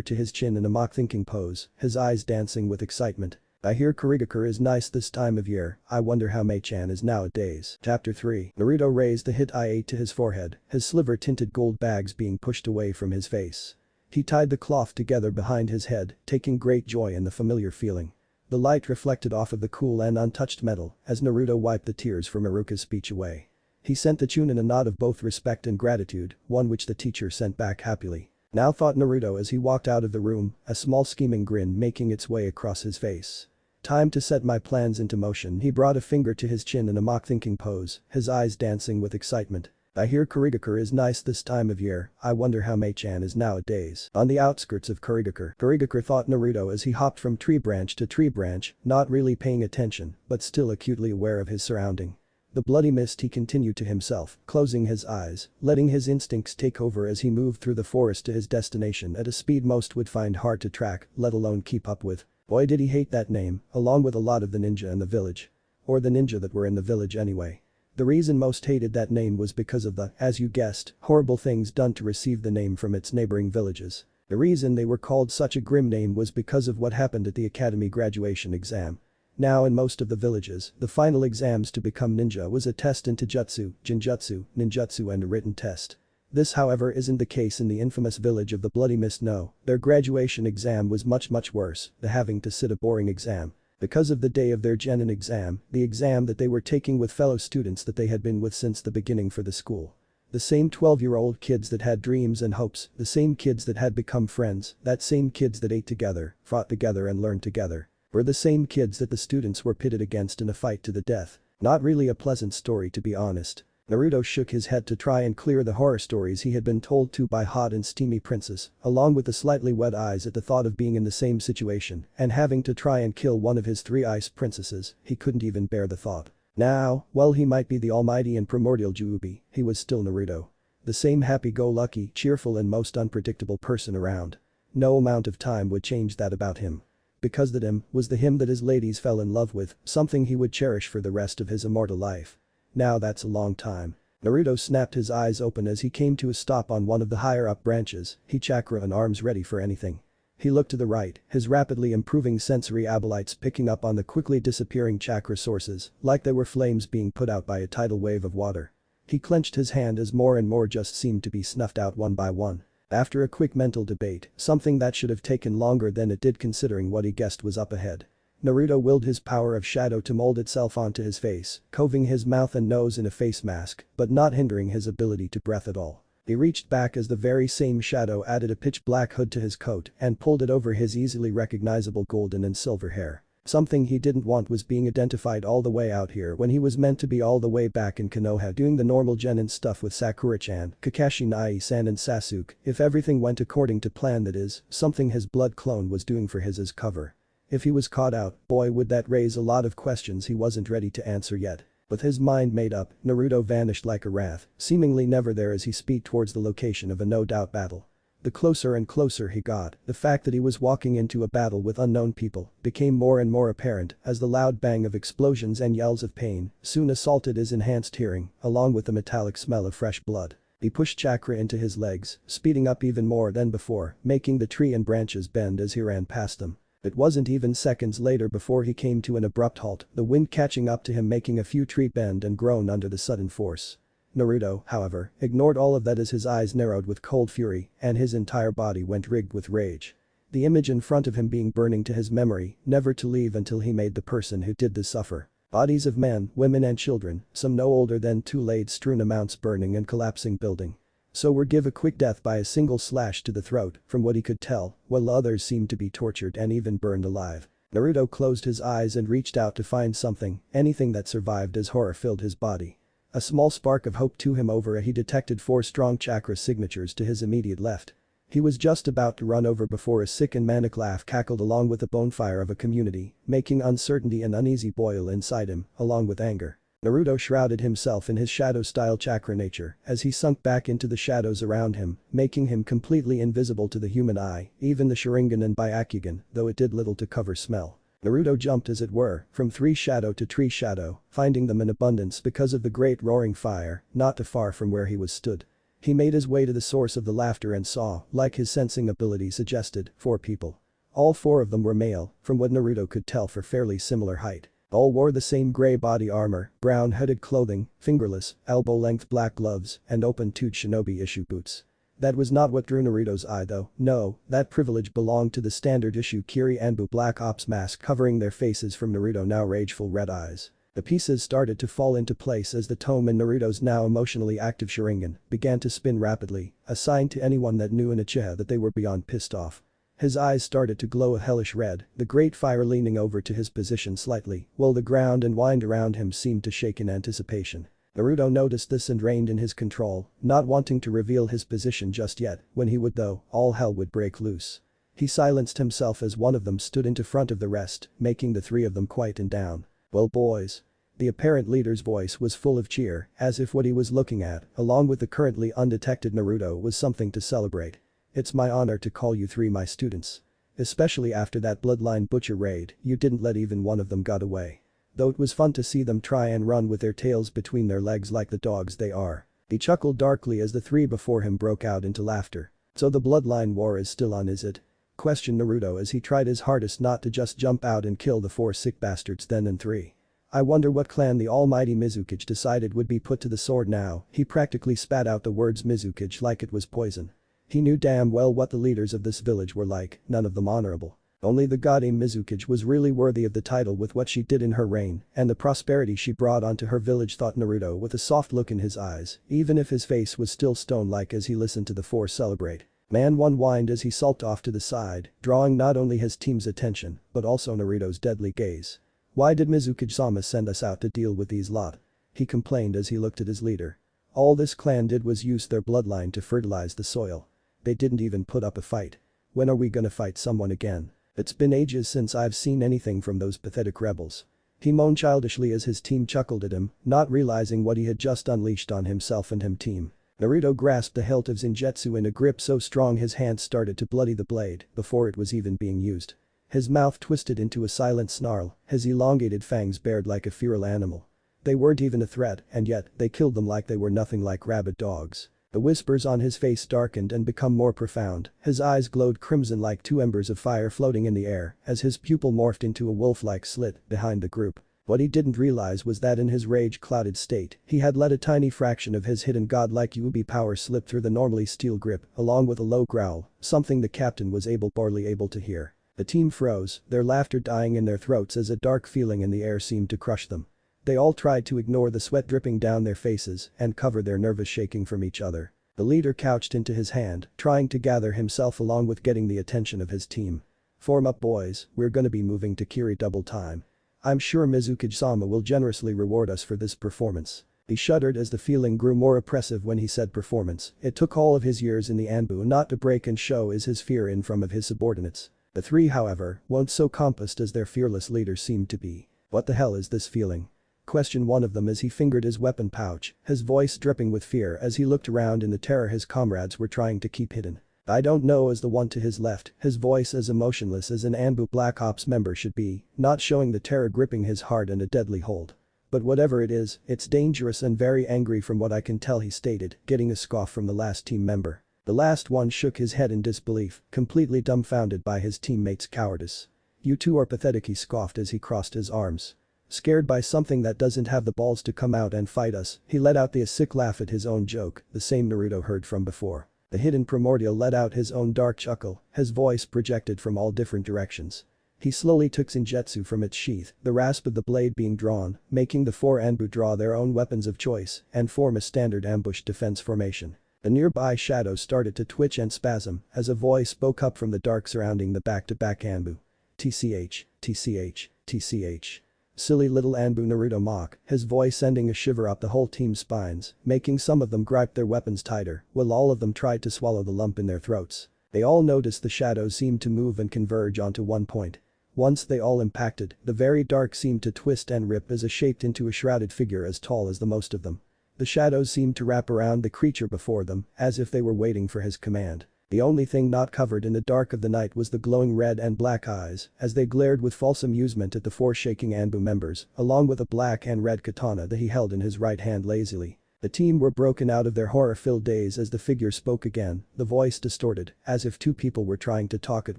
to his chin in a mock thinking pose, his eyes dancing with excitement. "I hear Kirigakure is nice this time of year, I wonder how Mei-chan is nowadays." Chapter 3. Naruto raised the Hit I-8 to his forehead, his sliver-tinted gold bags being pushed away from his face. He tied the cloth together behind his head, taking great joy in the familiar feeling. The light reflected off of the cool and untouched metal as Naruto wiped the tears from Iruka's speech away. He sent the Chunin a nod of both respect and gratitude, one which the teacher sent back happily. "Now," thought Naruto as he walked out of the room, a small scheming grin making its way across his face. "Time to set my plans into motion." He brought a finger to his chin in a mock thinking pose, his eyes dancing with excitement. "I hear Kirigakure is nice this time of year, I wonder how Mei-chan is nowadays." On the outskirts of Kirigakure thought Naruto as he hopped from tree branch to tree branch, not really paying attention, but still acutely aware of his surrounding. The bloody mist, he continued to himself, closing his eyes, letting his instincts take over as he moved through the forest to his destination at a speed most would find hard to track, let alone keep up with. Boy, did he hate that name, along with a lot of the ninja in the village. Or the ninja that were in the village anyway. The reason most hated that name was because of the, as you guessed, horrible things done to receive the name from its neighboring villages. The reason they were called such a grim name was because of what happened at the academy graduation exam. Now in most of the villages, the final exams to become ninja was a test in Taijutsu, Jinjutsu, Ninjutsu and a written test. This however isn't the case in the infamous village of the Bloody Mist. No, their graduation exam was much worse, than having to sit a boring exam. Because of the day of their Genin exam, the exam that they were taking with fellow students that they had been with since the beginning for the school. The same 12-year-old kids that had dreams and hopes, the same kids that had become friends, that same kids that ate together, fought together and learned together. Were the same kids that the students were pitted against in a fight to the death. Not really a pleasant story to be honest. Naruto shook his head to try and clear the horror stories he had been told to by hot and steamy princess, along with the slightly wet eyes at the thought of being in the same situation and having to try and kill one of his 3 ice princesses. He couldn't even bear the thought. Now, while he might be the almighty and primordial Juubi, he was still Naruto. The same happy-go-lucky, cheerful and most unpredictable person around. No amount of time would change that about him. Because that him was the him that his ladies fell in love with, something he would cherish for the rest of his immortal life. Now that's a long time. Naruto snapped his eyes open as he came to a stop on one of the higher up branches, he chakra and arms ready for anything. He looked to the right, his rapidly improving sensory abilities picking up on the quickly disappearing chakra sources, like they were flames being put out by a tidal wave of water. He clenched his hand as more and more just seemed to be snuffed out one by one. After a quick mental debate, something that should have taken longer than it did considering what he guessed was up ahead. Naruto willed his power of shadow to mold itself onto his face, covering his mouth and nose in a face mask, but not hindering his ability to breathe at all. He reached back as the very same shadow added a pitch black hood to his coat and pulled it over his easily recognizable golden and silver hair. Something he didn't want was being identified all the way out here when he was meant to be all the way back in Konoha doing the normal Genin stuff with Sakura-chan, Kakashi Nai-san and Sasuke. If everything went according to plan, that is, something his blood clone was doing for his cover. If he was caught out, boy would that raise a lot of questions he wasn't ready to answer yet. With his mind made up, Naruto vanished like a wrath, seemingly never there as he speed towards the location of a no-doubt battle. The closer and closer he got, the fact that he was walking into a battle with unknown people became more and more apparent as the loud bang of explosions and yells of pain soon assaulted his enhanced hearing, along with the metallic smell of fresh blood. He pushed chakra into his legs, speeding up even more than before, making the tree and branches bend as he ran past them. It wasn't even seconds later before he came to an abrupt halt, the wind catching up to him making a few trees bend and groan under the sudden force. Naruto, however, ignored all of that as his eyes narrowed with cold fury and his entire body went rigged with rage. The image in front of him being burning to his memory, never to leave until he made the person who did this suffer. Bodies of men, women and children, some no older than 2 laid strewn amounts burning and collapsing building. So were give a quick death by a single slash to the throat, from what he could tell, while others seemed to be tortured and even burned alive. Naruto closed his eyes and reached out to find something, anything that survived as horror filled his body. A small spark of hope to him over he detected 4 strong chakra signatures to his immediate left. He was just about to run over before a sick and manic laugh cackled along with the bonfire of a community, making uncertainty and uneasy boil inside him, along with anger. Naruto shrouded himself in his shadow-style chakra nature as he sunk back into the shadows around him, making him completely invisible to the human eye, even the Sharingan and Byakugan, though it did little to cover smell. Naruto jumped as it were, from tree shadow to tree shadow, finding them in abundance because of the great roaring fire, not too far from where he was stood. He made his way to the source of the laughter and saw, like his sensing ability suggested, 4 people. All 4 of them were male, from what Naruto could tell for fairly similar height. All wore the same gray body armor, brown hooded clothing, fingerless, elbow-length black gloves, and open-toed shinobi-issue boots. That was not what drew Naruto's eye though, no, that privilege belonged to the standard issue Kiri and Bu Black Ops mask covering their faces from Naruto now rageful red eyes. The pieces started to fall into place as the tome in Naruto's now emotionally active Sharingan began to spin rapidly, a sign to anyone that knew in Uchiha that they were beyond pissed off. His eyes started to glow a hellish red, the great fire leaning over to his position slightly, while the ground and wind around him seemed to shake in anticipation. Naruto noticed this and reined in his control, not wanting to reveal his position just yet, when he would though, all hell would break loose. He silenced himself as one of them stood into front of the rest, making the 3 of them quiet and down. "Well boys." The apparent leader's voice was full of cheer, as if what he was looking at, along with the currently undetected Naruto was something to celebrate. "It's my honor to call you 3 my students. Especially after that bloodline butcher raid, you didn't let even one of them got away. Though it was fun to see them try and run with their tails between their legs like the dogs they are." He chuckled darkly as the 3 before him broke out into laughter. "So the bloodline war is still on, is it?" questioned Naruto as he tried his hardest not to just jump out and kill the 4 sick bastards then and 3. "I wonder what clan the almighty Mizukage decided would be put to the sword now." He practically spat out the words Mizukage like it was poison. He knew damn well what the leaders of this village were like, none of them honorable. Only the goddess Mizukage was really worthy of the title with what she did in her reign and the prosperity she brought onto her village, thought Naruto with a soft look in his eyes, even if his face was still stone-like as he listened to the 4 celebrate. Man one whined as he sulked off to the side, drawing not only his team's attention, but also Naruto's deadly gaze. "Why did Mizukage-sama send us out to deal with these lot?" he complained as he looked at his leader. "All this clan did was use their bloodline to fertilize the soil. They didn't even put up a fight. When are we gonna fight someone again? It's been ages since I've seen anything from those pathetic rebels." He moaned childishly as his team chuckled at him, not realizing what he had just unleashed on himself and him team. Naruto grasped the hilt of Ninjutsu in a grip so strong his hand started to bloody the blade before it was even being used. His mouth twisted into a silent snarl, his elongated fangs bared like a feral animal. They weren't even a threat, and yet they killed them like they were nothing like rabid dogs. The whispers on his face darkened and become more profound, his eyes glowed crimson like 2 embers of fire floating in the air as his pupil morphed into a wolf-like slit behind the group. What he didn't realize was that in his rage-clouded state, he had let a tiny fraction of his hidden godlike Yubi power slip through the normally steel grip, along with a low growl, something the captain was barely able to hear. The team froze, their laughter dying in their throats as a dark feeling in the air seemed to crush them. They all tried to ignore the sweat dripping down their faces and cover their nervous shaking from each other. The leader couched into his hand, trying to gather himself along with getting the attention of his team. Form up boys, we're gonna be moving to Kiri double time. I'm sure Mizuki-sama will generously reward us for this performance. He shuddered as the feeling grew more oppressive when he said performance. It took all of his years in the Anbu not to break and show his fear in front of his subordinates. The three, however, weren't so compassed as their fearless leader seemed to be. What the hell is this feeling? Questioned one of them as he fingered his weapon pouch, his voice dripping with fear as he looked around in the terror his comrades were trying to keep hidden. I don't know, as the one to his left, his voice as emotionless as an Anbu Black Ops member should be, not showing the terror gripping his heart in a deadly hold. But whatever it is, it's dangerous and very angry from what I can tell, he stated, getting a scoff from the last team member. The last one shook his head in disbelief, completely dumbfounded by his teammates' cowardice. You two are pathetic, he scoffed as he crossed his arms. Scared by something that doesn't have the balls to come out and fight us, he let out a sick laugh at his own joke, the same Naruto heard from before. The hidden primordial let out his own dark chuckle, his voice projected from all different directions. He slowly took Ninjutsu from its sheath, the rasp of the blade being drawn, making the four Anbu draw their own weapons of choice and form a standard ambush defense formation. The nearby shadows started to twitch and spasm as a voice spoke up from the dark surrounding the back-to-back Anbu. TCH, TCH, TCH. Silly little Anbu, Naruto mocked, his voice sending a shiver up the whole team's spines, making some of them grip their weapons tighter, while all of them tried to swallow the lump in their throats. They all noticed the shadows seemed to move and converge onto one point. Once they all impacted, the very dark seemed to twist and rip as it shaped into a shrouded figure as tall as the most of them. The shadows seemed to wrap around the creature before them, as if they were waiting for his command. The only thing not covered in the dark of the night was the glowing red and black eyes, as they glared with false amusement at the four shaking Anbu members, along with a black and red katana that he held in his right hand lazily. The team were broken out of their horror-filled daze as the figure spoke again, the voice distorted, as if two people were trying to talk at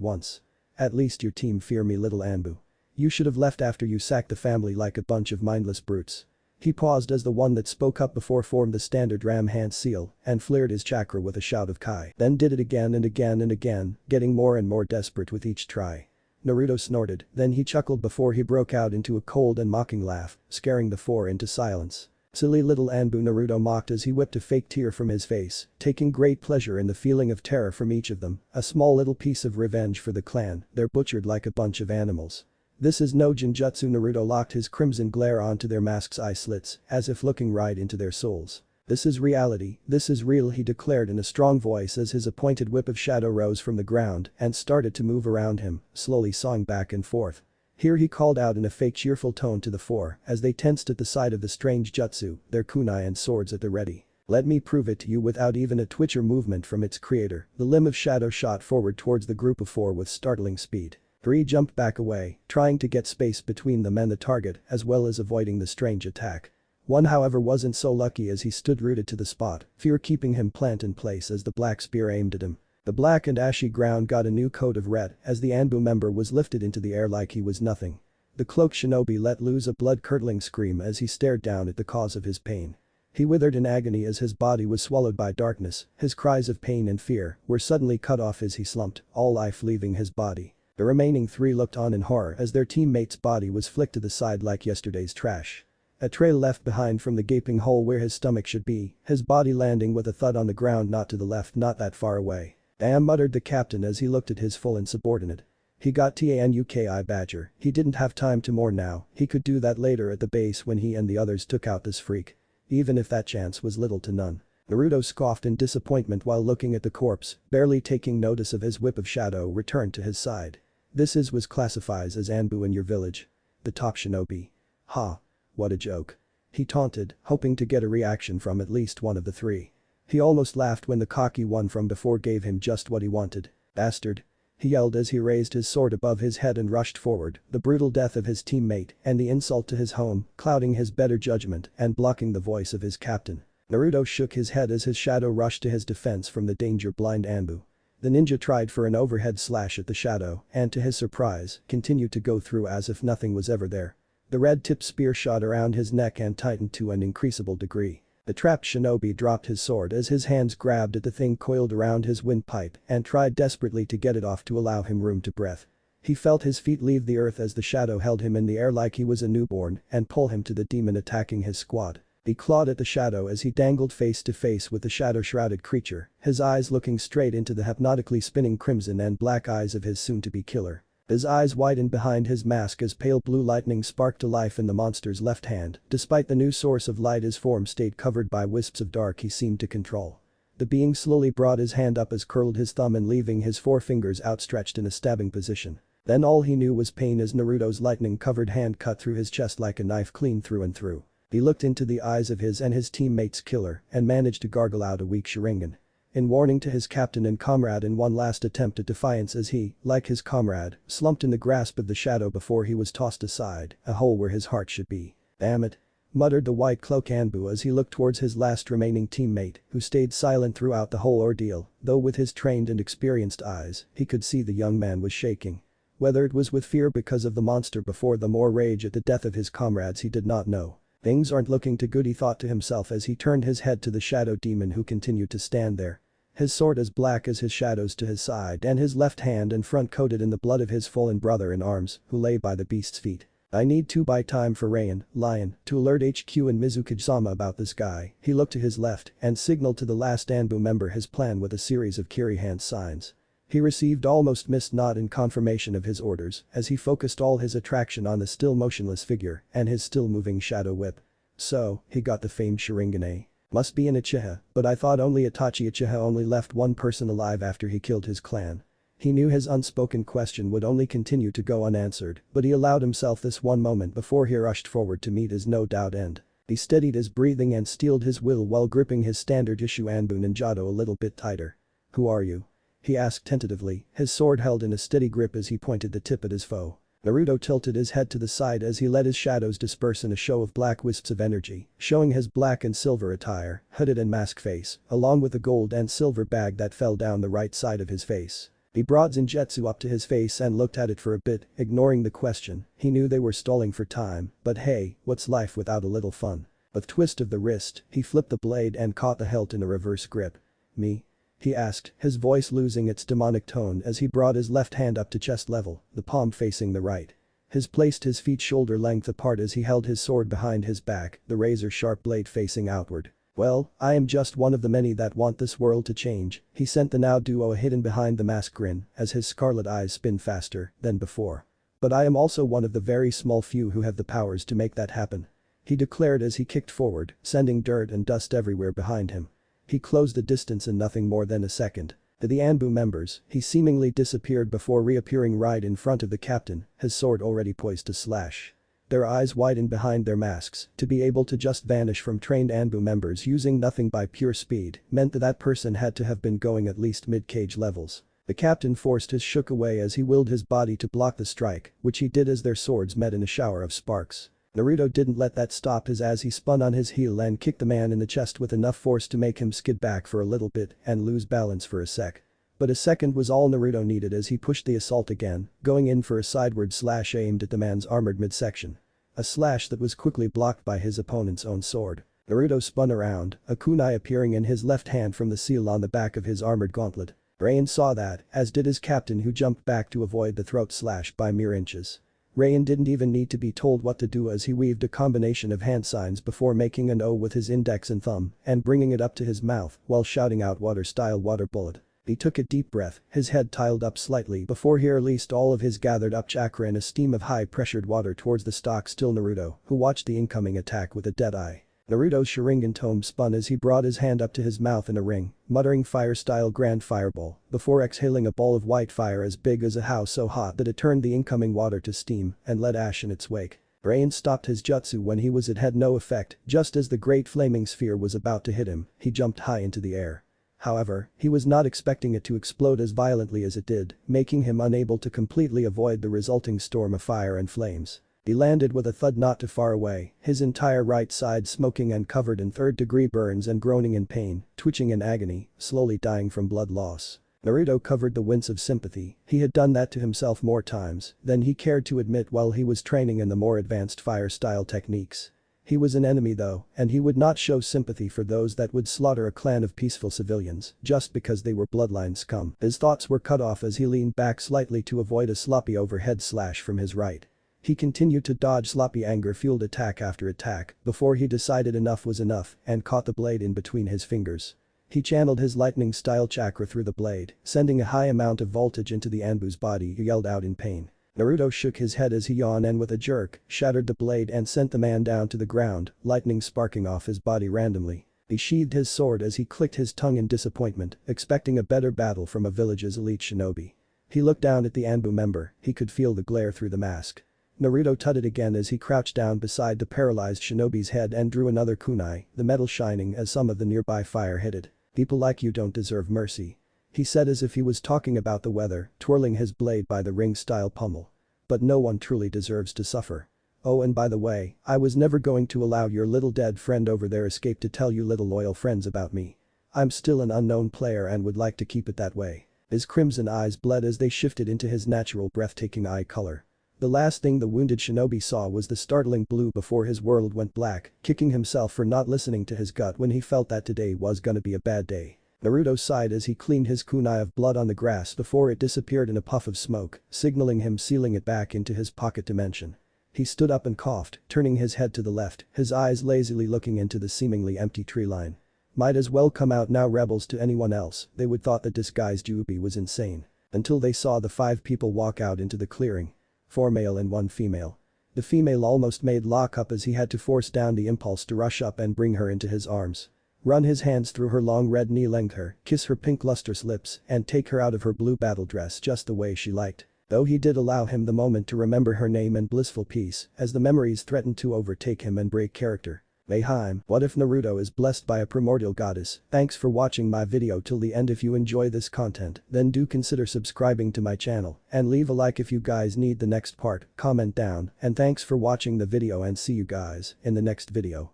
once. At least your team fear me, little Anbu. You should have left after you sacked the family like a bunch of mindless brutes. He paused as the one that spoke up before formed the standard ram hand seal and flared his chakra with a shout of Kai. Then did it again and again and again, getting more and more desperate with each try. Naruto snorted, then he chuckled before he broke out into a cold and mocking laugh, scaring the four into silence. Silly little Anbu, Naruto mocked as he whipped a fake tear from his face, taking great pleasure in the feeling of terror from each of them, a small little piece of revenge for the clan, they're butchered like a bunch of animals. This is no Ninjutsu. Naruto locked his crimson glare onto their masks' eye slits, as if looking right into their souls. This is reality, this is real, he declared in a strong voice as his appointed whip of shadow rose from the ground and started to move around him, slowly sawing back and forth. Here he called out in a fake cheerful tone to the four as they tensed at the sight of the strange jutsu, their kunai and swords at the ready. Let me prove it to you. Without even a twitch or movement from its creator, the limb of shadow shot forward towards the group of four with startling speed. Three jumped back away, trying to get space between them and the target as well as avoiding the strange attack. One, however, wasn't so lucky as he stood rooted to the spot, fear keeping him plant in place as the black spear aimed at him. The black and ashy ground got a new coat of red as the Anbu member was lifted into the air like he was nothing. The cloaked shinobi let loose a blood-curdling scream as he stared down at the cause of his pain. He withered in agony as his body was swallowed by darkness, his cries of pain and fear were suddenly cut off as he slumped, all life leaving his body. The remaining three looked on in horror as their teammate's body was flicked to the side like yesterday's trash. A trail left behind from the gaping hole where his stomach should be, his body landing with a thud on the ground not to the left, not that far away. Damn, muttered the captain as he looked at his fallen subordinate. He got Tanuki Badger, he didn't have time to mourn now, he could do that later at the base when he and the others took out this freak. Even if that chance was little to none. Naruto scoffed in disappointment while looking at the corpse, barely taking notice of his whip of shadow returned to his side. This was classified as Anbu in your village. The top shinobi. Ha. What a joke. He taunted, hoping to get a reaction from at least one of the three. He almost laughed when the cocky one from before gave him just what he wanted. Bastard. He yelled as he raised his sword above his head and rushed forward, the brutal death of his teammate and the insult to his home, clouding his better judgment and blocking the voice of his captain. Naruto shook his head as his shadow rushed to his defense from the danger-blind Anbu. The ninja tried for an overhead slash at the shadow and to his surprise, continued to go through as if nothing was ever there. The red-tipped spear shot around his neck and tightened to an increasable degree. The trapped shinobi dropped his sword as his hands grabbed at the thing coiled around his windpipe and tried desperately to get it off to allow him room to breathe. He felt his feet leave the earth as the shadow held him in the air like he was a newborn and pull him to the demon attacking his squad. He clawed at the shadow as he dangled face to face with the shadow-shrouded creature, his eyes looking straight into the hypnotically spinning crimson and black eyes of his soon-to-be killer. His eyes widened behind his mask as pale blue lightning sparked to life in the monster's left hand. Despite the new source of light, his form stayed covered by wisps of dark he seemed to control. The being slowly brought his hand up as curled his thumb and leaving his four fingers outstretched in a stabbing position. Then all he knew was pain as Naruto's lightning-covered hand cut through his chest like a knife clean through and through. He looked into the eyes of his and his teammate's killer and managed to gargle out a weak Sharingan. In warning to his captain and comrade in one last attempt at defiance as he, like his comrade, slumped in the grasp of the shadow before he was tossed aside, a hole where his heart should be. "Damn it," muttered the white cloak Anbu as he looked towards his last remaining teammate, who stayed silent throughout the whole ordeal, though with his trained and experienced eyes, he could see the young man was shaking. Whether it was with fear because of the monster before them or rage at the death of his comrades he did not know. Things aren't looking too good, he thought to himself as he turned his head to the shadow demon who continued to stand there. His sword as black as his shadows to his side and his left hand and front coated in the blood of his fallen brother in arms, who lay by the beast's feet. "I need to buy time for Rain, Lion, to alert HQ and Mizukage-sama about this guy." He looked to his left and signaled to the last Anbu member his plan with a series of Kiri hand signs. He received almost missed nod in confirmation of his orders as he focused all his attraction on the still motionless figure and his still moving shadow whip. "So, he got the famed Sharingan, eh? Must be an Uchiha, but I thought only Itachi Uchiha only left one person alive after he killed his clan." He knew his unspoken question would only continue to go unanswered, but he allowed himself this one moment before he rushed forward to meet his no doubt end. He steadied his breathing and steeled his will while gripping his standard issue Anbu Ninjutsu a little bit tighter. "Who are you?" he asked tentatively, his sword held in a steady grip as he pointed the tip at his foe. Naruto tilted his head to the side as he let his shadows disperse in a show of black wisps of energy, showing his black and silver attire, hooded and mask face, along with a gold and silver bag that fell down the right side of his face. He brought Zenjutsu up to his face and looked at it for a bit, ignoring the question. He knew they were stalling for time, but hey, what's life without a little fun? With twist of the wrist, he flipped the blade and caught the hilt in a reverse grip. "Me?" he asked, his voice losing its demonic tone as he brought his left hand up to chest level, the palm facing the right. He placed his feet shoulder length apart as he held his sword behind his back, the razor-sharp blade facing outward. "Well, I am just one of the many that want this world to change," he sent the now duo hidden behind the mask grin as his scarlet eyes spin faster than before. "But I am also one of the very small few who have the powers to make that happen," he declared as he kicked forward, sending dirt and dust everywhere behind him. He closed the distance in nothing more than a second. To the Anbu members, he seemingly disappeared before reappearing right in front of the captain, his sword already poised to slash. Their eyes widened behind their masks. To be able to just vanish from trained Anbu members using nothing by pure speed meant that person had to have been going at least mid-cage levels. The captain forced his shook away as he willed his body to block the strike, which he did as their swords met in a shower of sparks. Naruto didn't let that stop as he spun on his heel and kicked the man in the chest with enough force to make him skid back for a little bit and lose balance for a sec. But a second was all Naruto needed as he pushed the assault again, going in for a sideward slash aimed at the man's armored midsection. A slash that was quickly blocked by his opponent's own sword. Naruto spun around, a kunai appearing in his left hand from the seal on the back of his armored gauntlet. Rain saw that, as did his captain who jumped back to avoid the throat slash by mere inches. Rain didn't even need to be told what to do as he weaved a combination of hand signs before making an O with his index and thumb and bringing it up to his mouth while shouting out water-style water bullet. He took a deep breath, his head tiled up slightly before he released all of his gathered up chakra in a stream of high-pressured water towards the stock-still Naruto, who watched the incoming attack with a dead eye. Naruto's Sharingan tome spun as he brought his hand up to his mouth in a ring, muttering fire-style grand fireball, before exhaling a ball of white fire as big as a house so hot that it turned the incoming water to steam and let ash in its wake. Rain stopped his jutsu when it had no effect, just as the great flaming sphere was about to hit him, he jumped high into the air. However, he was not expecting it to explode as violently as it did, making him unable to completely avoid the resulting storm of fire and flames. He landed with a thud not too far away, his entire right side smoking and covered in third-degree burns and groaning in pain, twitching in agony, slowly dying from blood loss. Naruto covered the wince of sympathy. He had done that to himself more times than he cared to admit while he was training in the more advanced fire-style techniques. He was an enemy though, and he would not show sympathy for those that would slaughter a clan of peaceful civilians just because they were bloodline scum. His thoughts were cut off as he leaned back slightly to avoid a sloppy overhead slash from his right. He continued to dodge sloppy anger-fueled attack after attack before he decided enough was enough and caught the blade in between his fingers. He channeled his lightning-style chakra through the blade, sending a high amount of voltage into the Anbu's body who yelled out in pain. Naruto shook his head as he yawned and with a jerk, shattered the blade and sent the man down to the ground, lightning sparking off his body randomly. He sheathed his sword as he clicked his tongue in disappointment, expecting a better battle from a village's elite shinobi. He looked down at the Anbu member, he could feel the glare through the mask. Naruto tutted again as he crouched down beside the paralyzed shinobi's head and drew another kunai, the metal shining as some of the nearby fire hit it. "People like you don't deserve mercy," he said as if he was talking about the weather, twirling his blade by the ring-style pommel. "But no one truly deserves to suffer. Oh, and by the way, I was never going to allow your little dead friend over there escape to tell you little loyal friends about me. I'm still an unknown player and would like to keep it that way." His crimson eyes bled as they shifted into his natural breathtaking eye color. The last thing the wounded shinobi saw was the startling blue before his world went black, kicking himself for not listening to his gut when he felt that today was gonna be a bad day. Naruto sighed as he cleaned his kunai of blood on the grass before it disappeared in a puff of smoke, signaling him sealing it back into his pocket dimension. He stood up and coughed, turning his head to the left, his eyes lazily looking into the seemingly empty tree line. Might as well come out now, rebels. To anyone else, they would thought that disguised Yubi was insane. Until they saw the 5 people walk out into the clearing. 4 male and 1 female. The female almost made lock up as he had to force down the impulse to rush up and bring her into his arms. Run his hands through her long red knee-length hair, kiss her pink lustrous lips, and take her out of her blue battle dress just the way she liked. Though he did allow him the moment to remember her name and blissful peace, as the memories threatened to overtake him and break character. Mayhem, what if Naruto is blessed by a primordial goddess? Thanks for watching my video till the end. If you enjoy this content, then do consider subscribing to my channel, and leave a like if you guys need the next part, comment down, and thanks for watching the video and see you guys in the next video.